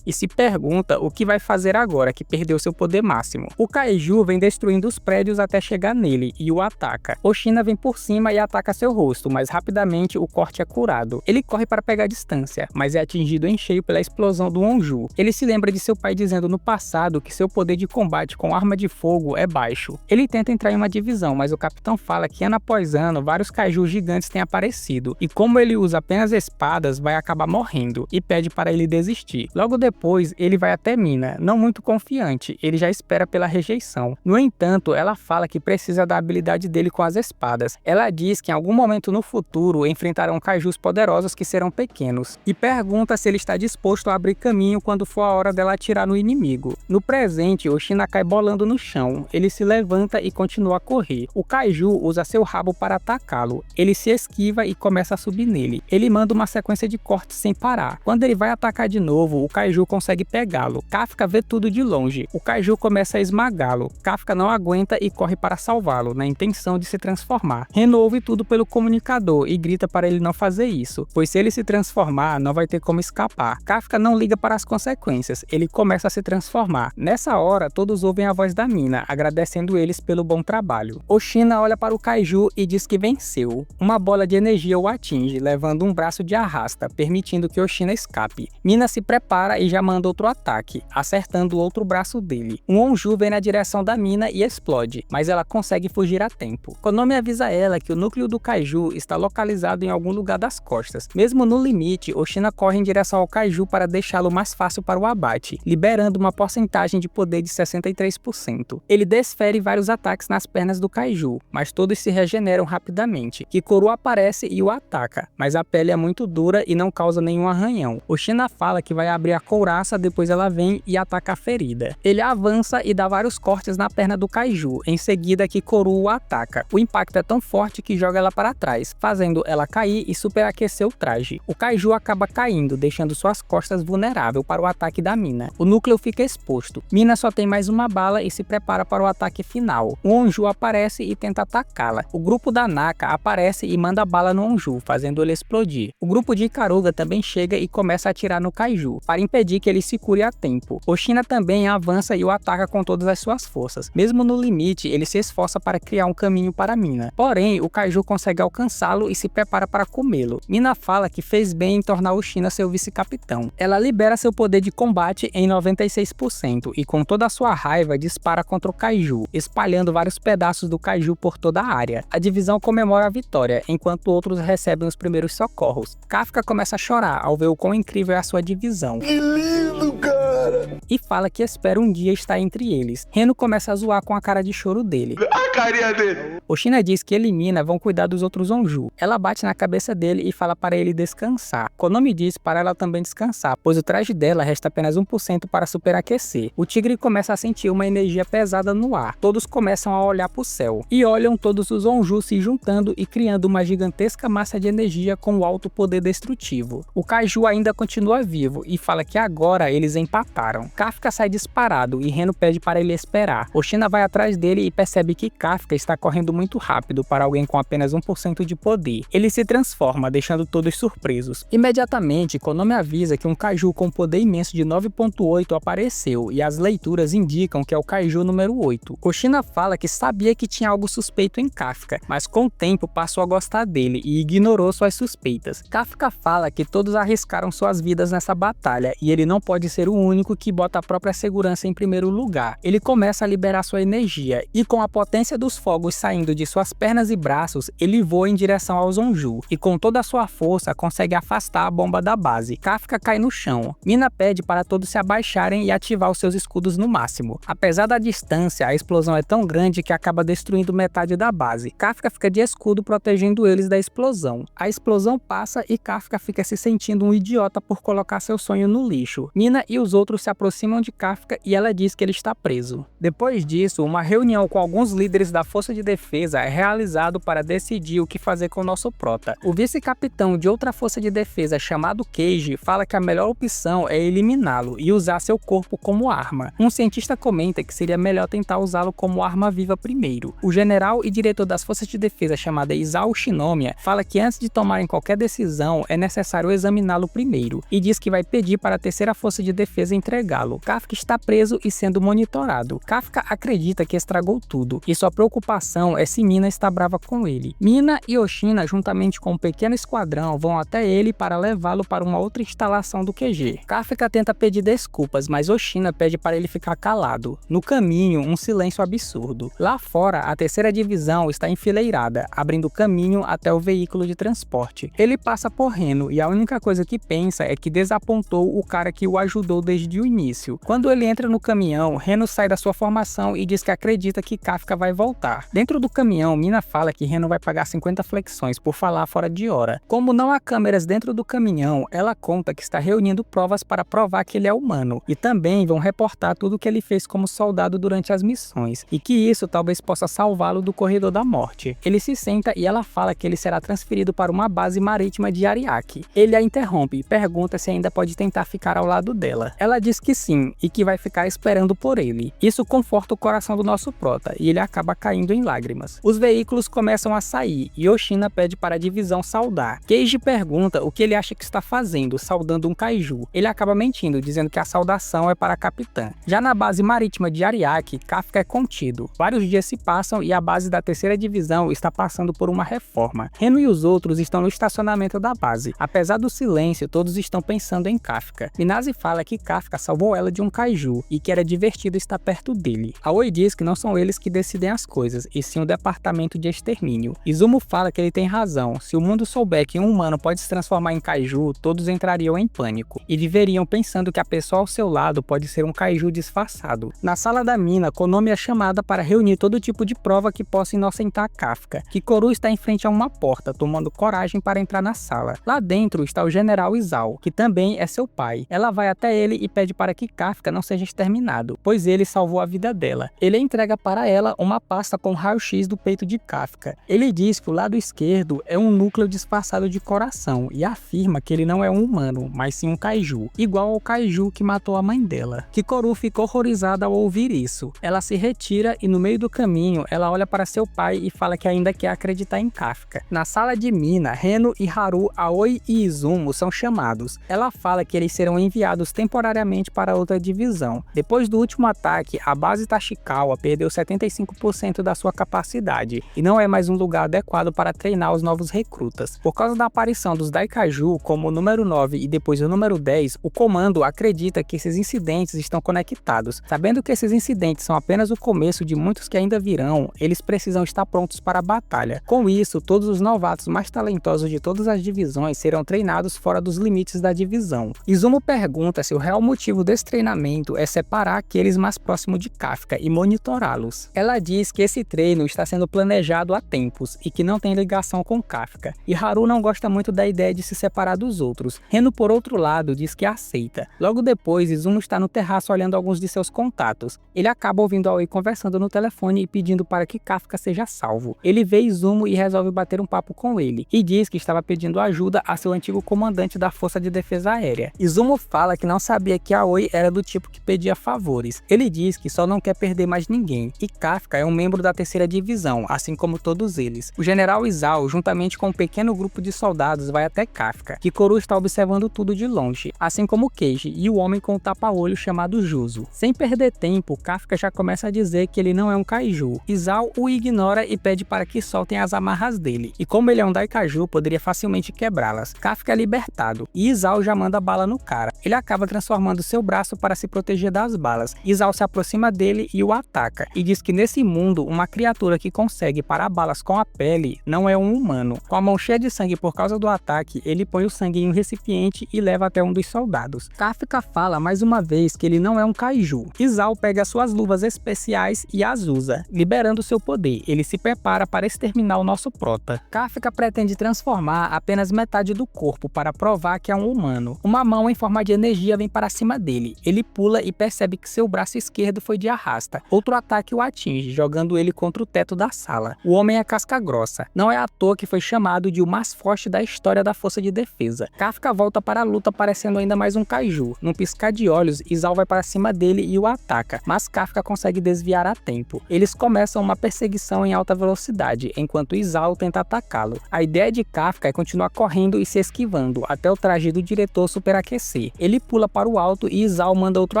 e se pergunta o que vai fazer agora que perdeu seu poder máximo. O Kaiju vem destruindo os prédios até chegar nele e o ataca. Oshina vem por cima e ataca seu rosto, mas rapidamente o corte é curado. Ele corre para pegar distância, mas é atingido em cheio pela explosão do Onju. Ele se lembra de seu pai dizendo no passado que seu poder de combate com arma de fogo é baixo. Ele tenta entrar em uma divisão, mas o capitão fala que ano após ano vários Kaiju gigantes têm aparecido, e como ele usa apenas espadas, vai acabar morrendo, e pede para ele desistir. Logo depois, ele vai até Mina, não muito confiante, ele já espera pela rejeição. No entanto, ela fala que precisa da habilidade dele com as espadas. Ela diz que em algum momento no futuro enfrentarão kaijus poderosos que serão pequenos, e pergunta se ele está disposto a abrir caminho quando for a hora dela atirar no inimigo. No presente, Oshina cai bolando no chão, ele se levanta e continua a correr. O kaiju usa seu rabo para atacá-lo, ele se esquiva e começa a subir nele. Ele manda uma sequência de cortes sem parar. Quando ele vai atacar de novo, o kaiju consegue pegá-lo. Kafka vê tudo de longe. O kaiju começa a esmagá-lo. Kafka não aguenta e corre para salvá-lo, na intenção de se transformar. Ren ouve tudo pelo comunicador e grita para ele não fazer isso, pois se ele se transformar, não vai ter como escapar. Kafka não liga para as consequências, ele começa a se transformar. Nessa hora, todos ouvem a voz da Mina, agradecendo eles pelo bom trabalho. Oshina olha para o kaiju e diz que venceu. Uma bola de energia o atinge, levando um braço de arrasta, permitindo que Oshina escape. Mina se prepara e já manda outro ataque, acertando o outro braço dele. Um Onju vem na direção da Mina e explode, mas ela consegue fugir a tempo. Konomi avisa ela que o núcleo do kaiju está localizado em algum lugar das costas. Mesmo no limite, Oshina corre em direção ao kaiju para deixá-lo mais fácil para o abate, liberando uma porcentagem de poder de 63%. Ele desfere vários ataques nas pernas do kaiju, mas todos se regeneram rapidamente. Kikoru aparece e o ataca, mas a pele é muito dura e não causa nenhum arranhão. Oshina fala que vai abrir a couraça couraça, depois ela vem e ataca a ferida. Ele avança e dá vários cortes na perna do Kaiju, em seguida Kikoru o ataca. O impacto é tão forte que joga ela para trás, fazendo ela cair e superaquecer o traje. O Kaiju acaba caindo, deixando suas costas vulneráveis para o ataque da Mina. O núcleo fica exposto. Mina só tem mais uma bala e se prepara para o ataque final. O Onju aparece e tenta atacá-la. O grupo da Naka aparece e manda bala no Onju, fazendo ele explodir. O grupo de Ikaruga também chega e começa a atirar no Kaiju, para impedir que ele se cure a tempo. Oshina também avança e o ataca com todas as suas forças. Mesmo no limite, ele se esforça para criar um caminho para Mina. Porém, o Kaiju consegue alcançá-lo e se prepara para comê-lo. Mina fala que fez bem em tornar Oshina seu vice-capitão. Ela libera seu poder de combate em 96% e com toda a sua raiva dispara contra o Kaiju, espalhando vários pedaços do Kaiju por toda a área. A divisão comemora a vitória, enquanto outros recebem os primeiros socorros. Kafka começa a chorar ao ver o quão incrível é a sua divisão. Que lindo, cara! E fala que espera um dia estar entre eles. Reno começa a zoar com a cara de choro dele. A carinha dele! Oshina diz que ele e Mina vão cuidar dos outros Onju. Ela bate na cabeça dele e fala para ele descansar. Konomi diz para ela também descansar, pois o traje dela resta apenas 1% para superaquecer. O tigre começa a sentir uma energia pesada no ar. Todos começam a olhar para o céu. E olham todos os Onju se juntando e criando uma gigantesca massa de energia com alto poder destrutivo. O Kaiju ainda continua vivo e fala que agora eles empataram. Kafka sai disparado e Reno pede para ele esperar. Oshina vai atrás dele e percebe que Kafka está correndo muito rápido para alguém com apenas 1% de poder. Ele se transforma, deixando todos surpresos. Imediatamente, Konomi avisa que um Kaiju com poder imenso de 9.8 apareceu e as leituras indicam que é o Kaiju número 8. Oshina fala que sabia que tinha algo suspeito em Kafka, mas com o tempo passou a gostar dele e ignorou suas suspeitas. Kafka fala que todos arriscaram suas vidas nessa batalha e ele não pode ser o único que bota a própria segurança em primeiro lugar. Ele começa a liberar sua energia e com a potência dos fogos saindo de suas pernas e braços, ele voa em direção aos Onju e com toda a sua força consegue afastar a bomba da base. Kafka cai no chão. Mina pede para todos se abaixarem e ativar os seus escudos no máximo. Apesar da distância, a explosão é tão grande que acaba destruindo metade da base. Kafka fica de escudo protegendo eles da explosão. A explosão passa e Kafka fica se sentindo um idiota por colocar seu sonho no lixo. Mina e os outros se aproximam de Kafka e ela diz que ele está preso. Depois disso, uma reunião com alguns líderes da Força de Defesa é realizado para decidir o que fazer com o nosso prota. O vice-capitão de outra Força de Defesa chamado Keiji fala que a melhor opção é eliminá-lo e usar seu corpo como arma. Um cientista comenta que seria melhor tentar usá-lo como arma viva primeiro. O general e diretor das Forças de Defesa chamado Isao Shinomiya fala que antes de tomarem qualquer decisão é necessário examiná-lo primeiro e diz que vai pedir para a terceira Força de Defesa entregá-lo. Kafka está preso e sendo monitorado. Kafka acredita que estragou tudo e sua preocupação é se Mina está brava com ele. Mina e Oshina, juntamente com um pequeno esquadrão, vão até ele para levá-lo para uma outra instalação do QG. Kafka tenta pedir desculpas, mas Oshina pede para ele ficar calado. No caminho, um silêncio absurdo. Lá fora, a terceira divisão está enfileirada, abrindo caminho até o veículo de transporte. Ele passa por Reno e a única coisa que pensa é que desapontou o cara que o ajudou desde o início. Quando ele entra no caminhão, Reno sai da sua formação e diz que acredita que Kafka vai voltar. Dentro do caminhão, Mina fala que Reno vai pagar 50 flexões por falar fora de hora. Como não há câmeras dentro do caminhão, ela conta que está reunindo provas para provar que ele é humano e também vão reportar tudo que ele fez como soldado durante as missões e que isso talvez possa salvá-lo do corredor da morte. Ele se senta e ela fala que ele será transferido para uma base marítima de Ariake. Ele a interrompe e pergunta se ainda pode tentar ficar ao lado dela. Ela diz que sim e que vai ficar esperando por ele. Isso conforta o coração do nosso prota e ele acaba caindo em lágrimas. Os veículos começam a sair e Oshina pede para a divisão saudar. Keiji pergunta o que ele acha que está fazendo, saudando um Kaiju. Ele acaba mentindo, dizendo que a saudação é para a capitã. Já na base marítima de Ariake, Kafka é contido. Vários dias se passam e a base da terceira divisão está passando por uma reforma. Reno e os outros estão no estacionamento da base. Apesar do silêncio, todos estão pensando em Kafka. Minase fala que Kafka Kafka salvou ela de um kaiju e que era divertido estar perto dele. Aoi diz que não são eles que decidem as coisas, e sim o departamento de extermínio. Izumo fala que ele tem razão, se o mundo souber que um humano pode se transformar em kaiju, todos entrariam em pânico, e viveriam pensando que a pessoa ao seu lado pode ser um kaiju disfarçado. Na sala da mina, Konomi é chamada para reunir todo tipo de prova que possa inocentar Kafka. Kikoru está em frente a uma porta, tomando coragem para entrar na sala. Lá dentro está o general Isao, que também é seu pai. Ela vai até ele e pede para que Kafka não seja exterminado, pois ele salvou a vida dela. Ele entrega para ela uma pasta com raio-x do peito de Kafka. Ele diz que o lado esquerdo é um núcleo disfarçado de coração e afirma que ele não é um humano, mas sim um kaiju, igual ao kaiju que matou a mãe dela. Kikoru fica horrorizada ao ouvir isso. Ela se retira e no meio do caminho ela olha para seu pai e fala que ainda quer acreditar em Kafka. Na sala de mina, Reno e Haru, Aoi e Izumo são chamados. Ela fala que eles serão enviados temporariamente para outra divisão. Depois do último ataque, a base Tashikawa perdeu 75% da sua capacidade e não é mais um lugar adequado para treinar os novos recrutas. Por causa da aparição dos Daikaiju, como o número 9 e depois o número 10, o comando acredita que esses incidentes estão conectados. Sabendo que esses incidentes são apenas o começo de muitos que ainda virão, eles precisam estar prontos para a batalha. Com isso, todos os novatos mais talentosos de todas as divisões serão treinados fora dos limites da divisão. Izumo pergunta se o real motivo desse treinamento é separar aqueles mais próximos de Kafka e monitorá-los. Ela diz que esse treino está sendo planejado há tempos e que não tem ligação com Kafka, e Haru não gosta muito da ideia de se separar dos outros. Reno, por outro lado, diz que aceita. Logo depois, Izumo está no terraço olhando alguns de seus contatos. Ele acaba ouvindo Aoi conversando no telefone e pedindo para que Kafka seja salvo. Ele vê Izumo e resolve bater um papo com ele, e diz que estava pedindo ajuda a seu antigo comandante da Força de Defesa Aérea. Izumo fala que não sabia que Aoi era do tipo que pedia favores. Ele diz que só não quer perder mais ninguém, e Kafka é um membro da terceira divisão, assim como todos eles. O general Isao, juntamente com um pequeno grupo de soldados, vai até Kafka. Kikoru está observando tudo de longe, assim como Keiji e o homem com o tapa-olho chamado Juzo. Sem perder tempo, Kafka já começa a dizer que ele não é um kaiju. Isao o ignora e pede para que soltem as amarras dele, e como ele é um Daikaiju, poderia facilmente quebrá-las. Kafka é libertado, e Isao já manda bala no cara. Ele acaba transformando seu braço para se proteger das balas. Isao se aproxima dele e o ataca, e diz que nesse mundo, uma criatura que consegue parar balas com a pele não é um humano. Com a mão cheia de sangue por causa do ataque, ele põe o sangue em um recipiente e leva até um dos soldados. Kafka fala mais uma vez que ele não é um kaiju. Isao pega suas luvas especiais e as usa, liberando seu poder. Ele se prepara para exterminar o nosso prota. Kafka pretende transformar apenas metade do corpo para provar que é um humano. Uma mão em forma de energia vem para cima dele. Ele pula e percebe que seu braço esquerdo foi de arrasta. Outro ataque o atinge, jogando ele contra o teto da sala. O homem é casca grossa. Não é à toa que foi chamado de o mais forte da história da Força de Defesa. Kafka volta para a luta parecendo ainda mais um kaiju. Num piscar de olhos, Isao vai para cima dele e o ataca, mas Kafka consegue desviar a tempo. Eles começam uma perseguição em alta velocidade, enquanto Isao tenta atacá-lo. A ideia de Kafka é continuar correndo e se esquivando, até o traje do diretor superaquecer. Ele pula para o alto e Isao manda outro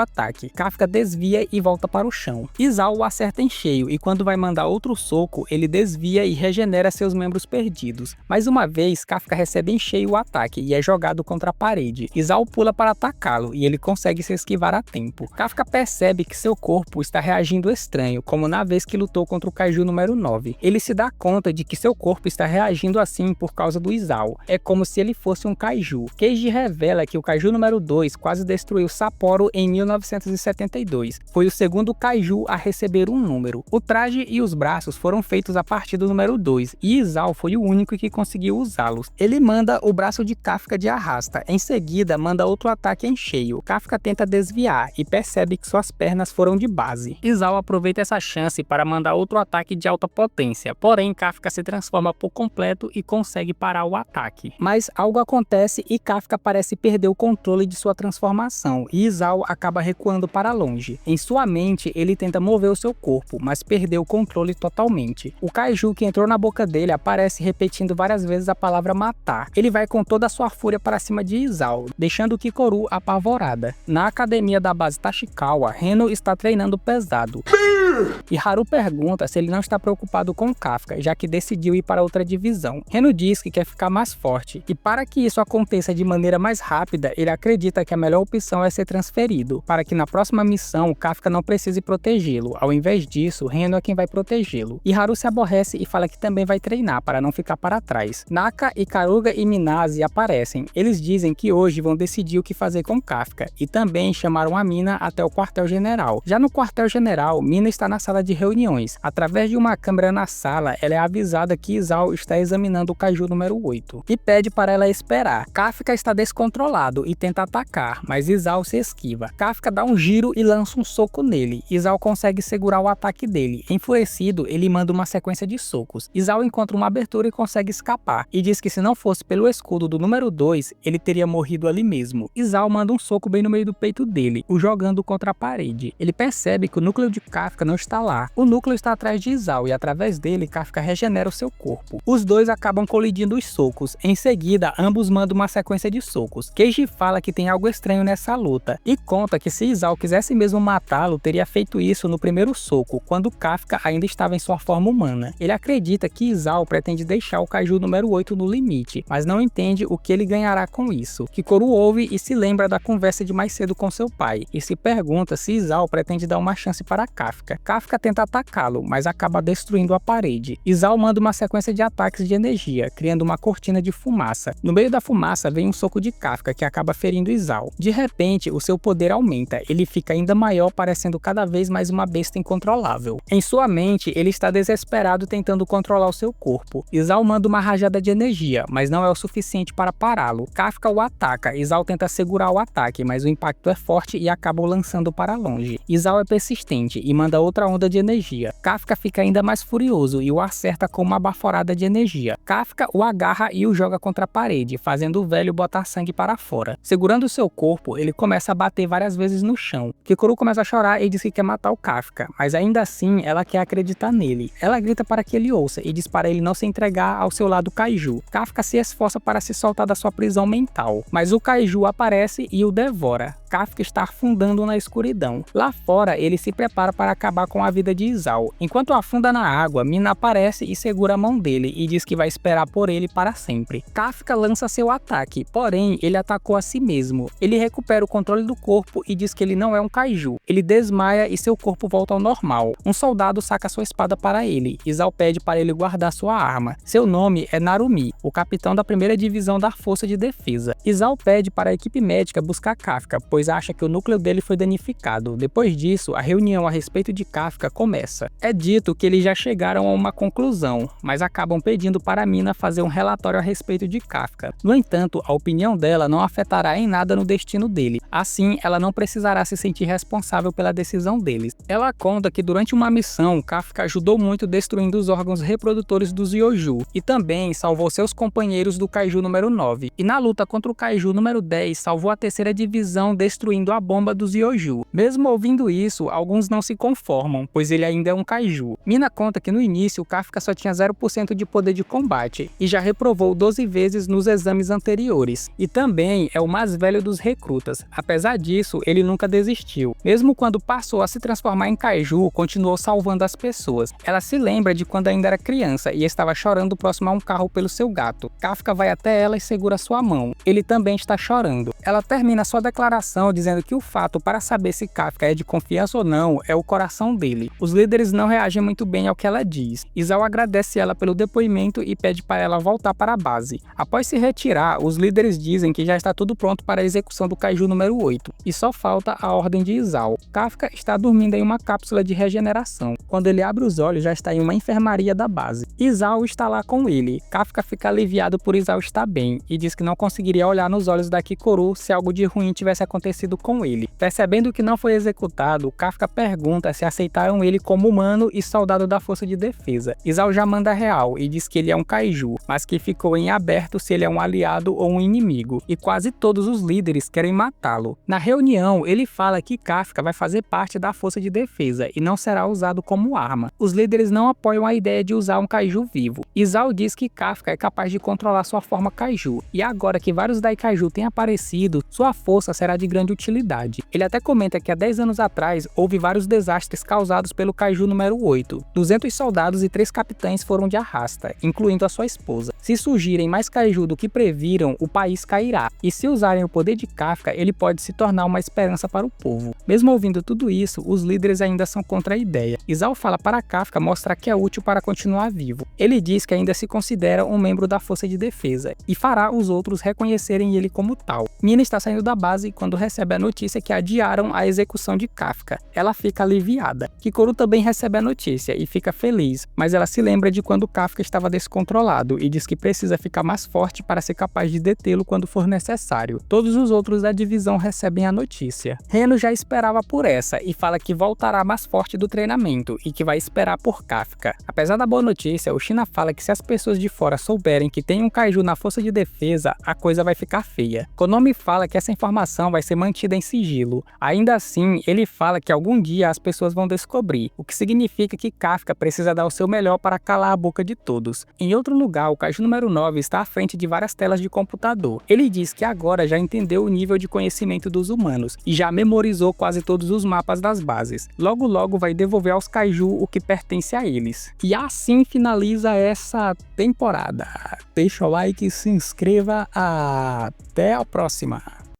ataque. Kafka desvia e volta para o chão. Isao o acerta em cheio e quando vai mandar outro soco, ele desvia e regenera seus membros perdidos. Mais uma vez, Kafka recebe em cheio o ataque e é jogado contra a parede. Isao pula para atacá-lo e ele consegue se esquivar a tempo. Kafka percebe que seu corpo está reagindo estranho, como na vez que lutou contra o kaiju número 9. Ele se dá conta de que seu corpo está reagindo assim por causa do Isao. É como se ele fosse um kaiju. Keiji revela que o kaiju número 2 quase destruiu Sapporo em 1972. Foi o segundo kaiju a receber um número. O traje e os braços foram feitos a partir do número 2 e Isao foi o único que conseguiu usá-los. Ele manda o braço de Kafka de arrasta. Em seguida, manda outro ataque em cheio. Kafka tenta desviar e percebe que suas pernas foram de base. Isao aproveita essa chance para mandar outro ataque de alta potência, porém Kafka se transforma por completo e consegue parar o ataque. Mas algo acontece e Kafka parece perder o controle de sua transformação e Isao acaba recuando para longe. Em sua mente, ele tenta mover o seu corpo, mas perdeu o controle totalmente. O kaiju que entrou na boca dele aparece repetindo várias vezes a palavra matar. Ele vai com toda a sua fúria para cima de Isao, deixando Kikoru apavorada. Na academia da base Tashikawa, Reno está treinando pesado. E Haru pergunta se ele não está preocupado com Kafka, já que decidiu ir para outra divisão. Reno diz que quer ficar mais forte, e para que isso aconteça de maneira mais rápida, ele acredita que a melhor opção é ser transferido, para que na próxima missão Kafka não precise protegê-lo. Ao invés disso, Reno é quem vai protegê-lo. E Haru se aborrece e fala que também vai treinar para não ficar para trás. Naka, Ikaruga e Minase aparecem. Eles dizem que hoje vão decidir o que fazer com Kafka, e também chamaram a Mina até o quartel-general. Já no quartel-general, Mina está na sala de reuniões. Através de uma câmera na sala, ela é avisada que Isao está examinando o Kaiju número 8 e pede para ela esperar. Kafka está descontrolado e tenta atacar, mas Isao se esquiva. Kafka dá um giro e lança um soco nele. Isao consegue segurar o ataque dele. Enfurecido, ele manda uma sequência de socos. Isao encontra uma abertura e consegue escapar, e diz que se não fosse pelo escudo do número 2, ele teria morrido ali mesmo. Isao manda um soco bem no meio do peito dele, o jogando contra a parede. Ele percebe que o núcleo de Kafka não está lá. O núcleo está atrás de Isao e através dele Kafka regenera o seu corpo. Os dois acabam colidindo os socos. Em seguida, ambos mandam uma sequência de socos. Keiji fala que tem algo estranho nessa luta e conta que se Isao quisesse mesmo matá-lo, teria feito isso no primeiro soco, quando Kafka ainda estava em sua forma humana. Ele acredita que Isao pretende deixar o Kaiju número 8 no limite, mas não entende o que ele ganhará com isso. Kikoru ouve e se lembra da conversa de mais cedo com seu pai, e se pergunta se Isao pretende dar uma chance para Kafka. Kafka tenta atacá-lo, mas acaba destruindo a parede. Isao manda uma sequência de ataques de energia, criando uma cortina de fumaça. No meio da fumaça vem um soco de Kafka que acaba ferindo Isao. De repente, o seu poder aumenta, ele fica ainda maior, parecendo cada vez mais uma besta incontrolável. Em sua mente, ele está desesperado tentando controlar o seu corpo. Isao manda uma rajada de energia, mas não é o suficiente para pará-lo. Kafka o ataca, Isao tenta segurar o ataque, mas o impacto é forte e acaba o lançando para longe. Isao é persistente e manda outra onda de energia. Kafka fica ainda mais furioso e o acerta com uma baforada de energia. Kafka o agarra e o joga contra a parede, fazendo o velho botar sangue para fora. Segurando seu corpo, ele começa a bater várias vezes no chão. Kikoru começa a chorar e diz que quer matar o Kafka, mas ainda assim ela quer acreditar nele. Ela grita para que ele ouça e diz para ele não se entregar ao seu lado Kaiju. Kafka se esforça para se soltar da sua prisão mental, mas o Kaiju aparece e o devora. Kafka está afundando na escuridão. Lá fora, ele se prepara para acabar com a vida de Isao. Enquanto afunda na água, Mina aparece e segura a mão dele e diz que vai esperar por ele para sempre. Kafka lança seu ataque, porém ele atacou a si mesmo. Ele recupera o controle do corpo e diz que ele não é um Kaiju. Ele desmaia e seu corpo volta ao normal. Um soldado saca sua espada para ele. Isao pede para ele guardar sua arma. Seu nome é Narumi, o capitão da primeira divisão da Força de Defesa. Isao pede para a equipe médica buscar Kafka, pois acha que o núcleo dele foi danificado. Depois disso, a reunião a respeito de Kafka começa. É dito que eles já chegaram a uma conclusão, mas acabam pedindo para Mina fazer um relatório a respeito de Kafka. No entanto, a opinião dela não afetará em nada no destino dele. Assim, ela não precisará se sentir responsável pela decisão deles. Ela conta que durante uma missão, Kafka ajudou muito destruindo os órgãos reprodutores dos Yoju e também salvou seus companheiros do Kaiju número 9. E na luta contra o Kaiju número 10, salvou a terceira divisão destruindo a bomba dos Yoju. Mesmo ouvindo isso, alguns não se conformam, pois ele ainda é um Kaiju. Mina conta que no início, Kafka só tinha 0% de poder de combate e já reprovou 12 vezes nos exames anteriores. E também é o mais velho dos recrutas. Apesar disso, ele nunca desistiu. Mesmo quando passou a se transformar em Kaiju, continuou salvando as pessoas. Ela se lembra de quando ainda era criança e estava chorando próximo a um carro pelo seu gato. Kafka vai até ela e segura sua mão. Ele também está chorando. Ela termina sua declaração dizendo que o fato para saber se Kafka é de confiança ou não é o coração dele. Os líderes não reagem muito bem ao que ela diz. Isao agradece ela pelo depoimento e pede para ela voltar para a base. Após se retirar, os líderes dizem que já está tudo pronto para a execução do Kaiju número 8 e só falta a ordem de Isao. Kafka está dormindo em uma cápsula de regeneração. Quando ele abre os olhos, já está em uma enfermaria da base. Isao está lá com ele. Kafka fica aliviado por Isao estar bem e diz que não conseguiria olhar nos olhos da Kikoru se algo de ruim tivesse acontecido com ele. Percebendo que não foi executado, Kafka pergunta se aceitaram ele como humano e soldado da Força de Defesa. Isao já manda real e diz que ele é um Kaiju, mas que ficou em aberto se ele é um aliado ou um inimigo, e quase todos os líderes querem matá-lo. Na reunião, ele fala que Kafka vai fazer parte da Força de Defesa e não será usado como arma. Os líderes não apoiam a ideia de usar um Kaiju vivo. Isao diz que Kafka é capaz de controlar sua forma Kaiju, e agora que vários Daikaiju têm aparecido, sua força será de grande utilidade. Ele até comenta que há 10 anos atrás houve vários desastres causados pelo Kaiju número 8. 200 soldados e 3 capitães foram de arrasta, incluindo a sua esposa. Se surgirem mais Kaiju do que previram, o país cairá. E se usarem o poder de Kafka, ele pode se tornar uma esperança para o povo. Mesmo ouvindo tudo isso, os líderes ainda são contra a ideia. Isao fala para Kafka mostrar que é útil para continuar vivo. Ele diz que ainda se considera um membro da força de defesa e fará os outros reconhecerem ele como tal. Mina está saindo da base quando recebe a notícia que adiaram a execução de Kafka. Ela fica aliviada. Kikoru também recebe a notícia e fica feliz, mas ela se lembra de quando Kafka estava descontrolado e diz que precisa ficar mais forte para ser capaz de detê-lo quando for necessário. Todos os outros da divisão recebem a notícia. Reno já esperava por essa e fala que voltará mais forte do treinamento e que vai esperar por Kafka. Apesar da boa notícia, o Shina fala que se as pessoas de fora souberem que tem um Kaiju na força de defesa, a coisa vai ficar feia. Konomi fala que essa informação vai ser mantida em sigilo. Ainda assim, ele fala que algum dia as pessoas vão descobrir, o que significa que Kafka precisa dar o seu melhor para calar a boca de todos. Em outro lugar, o Kaiju número 9 está à frente de várias telas de computador. Ele diz que agora já entendeu o nível de conhecimento dos humanos e já memorizou quase todos os mapas das bases. Logo logo vai devolver aos Kaiju o que pertence a eles. E assim finaliza essa temporada. Deixa o like e se inscreva. Até a próxima!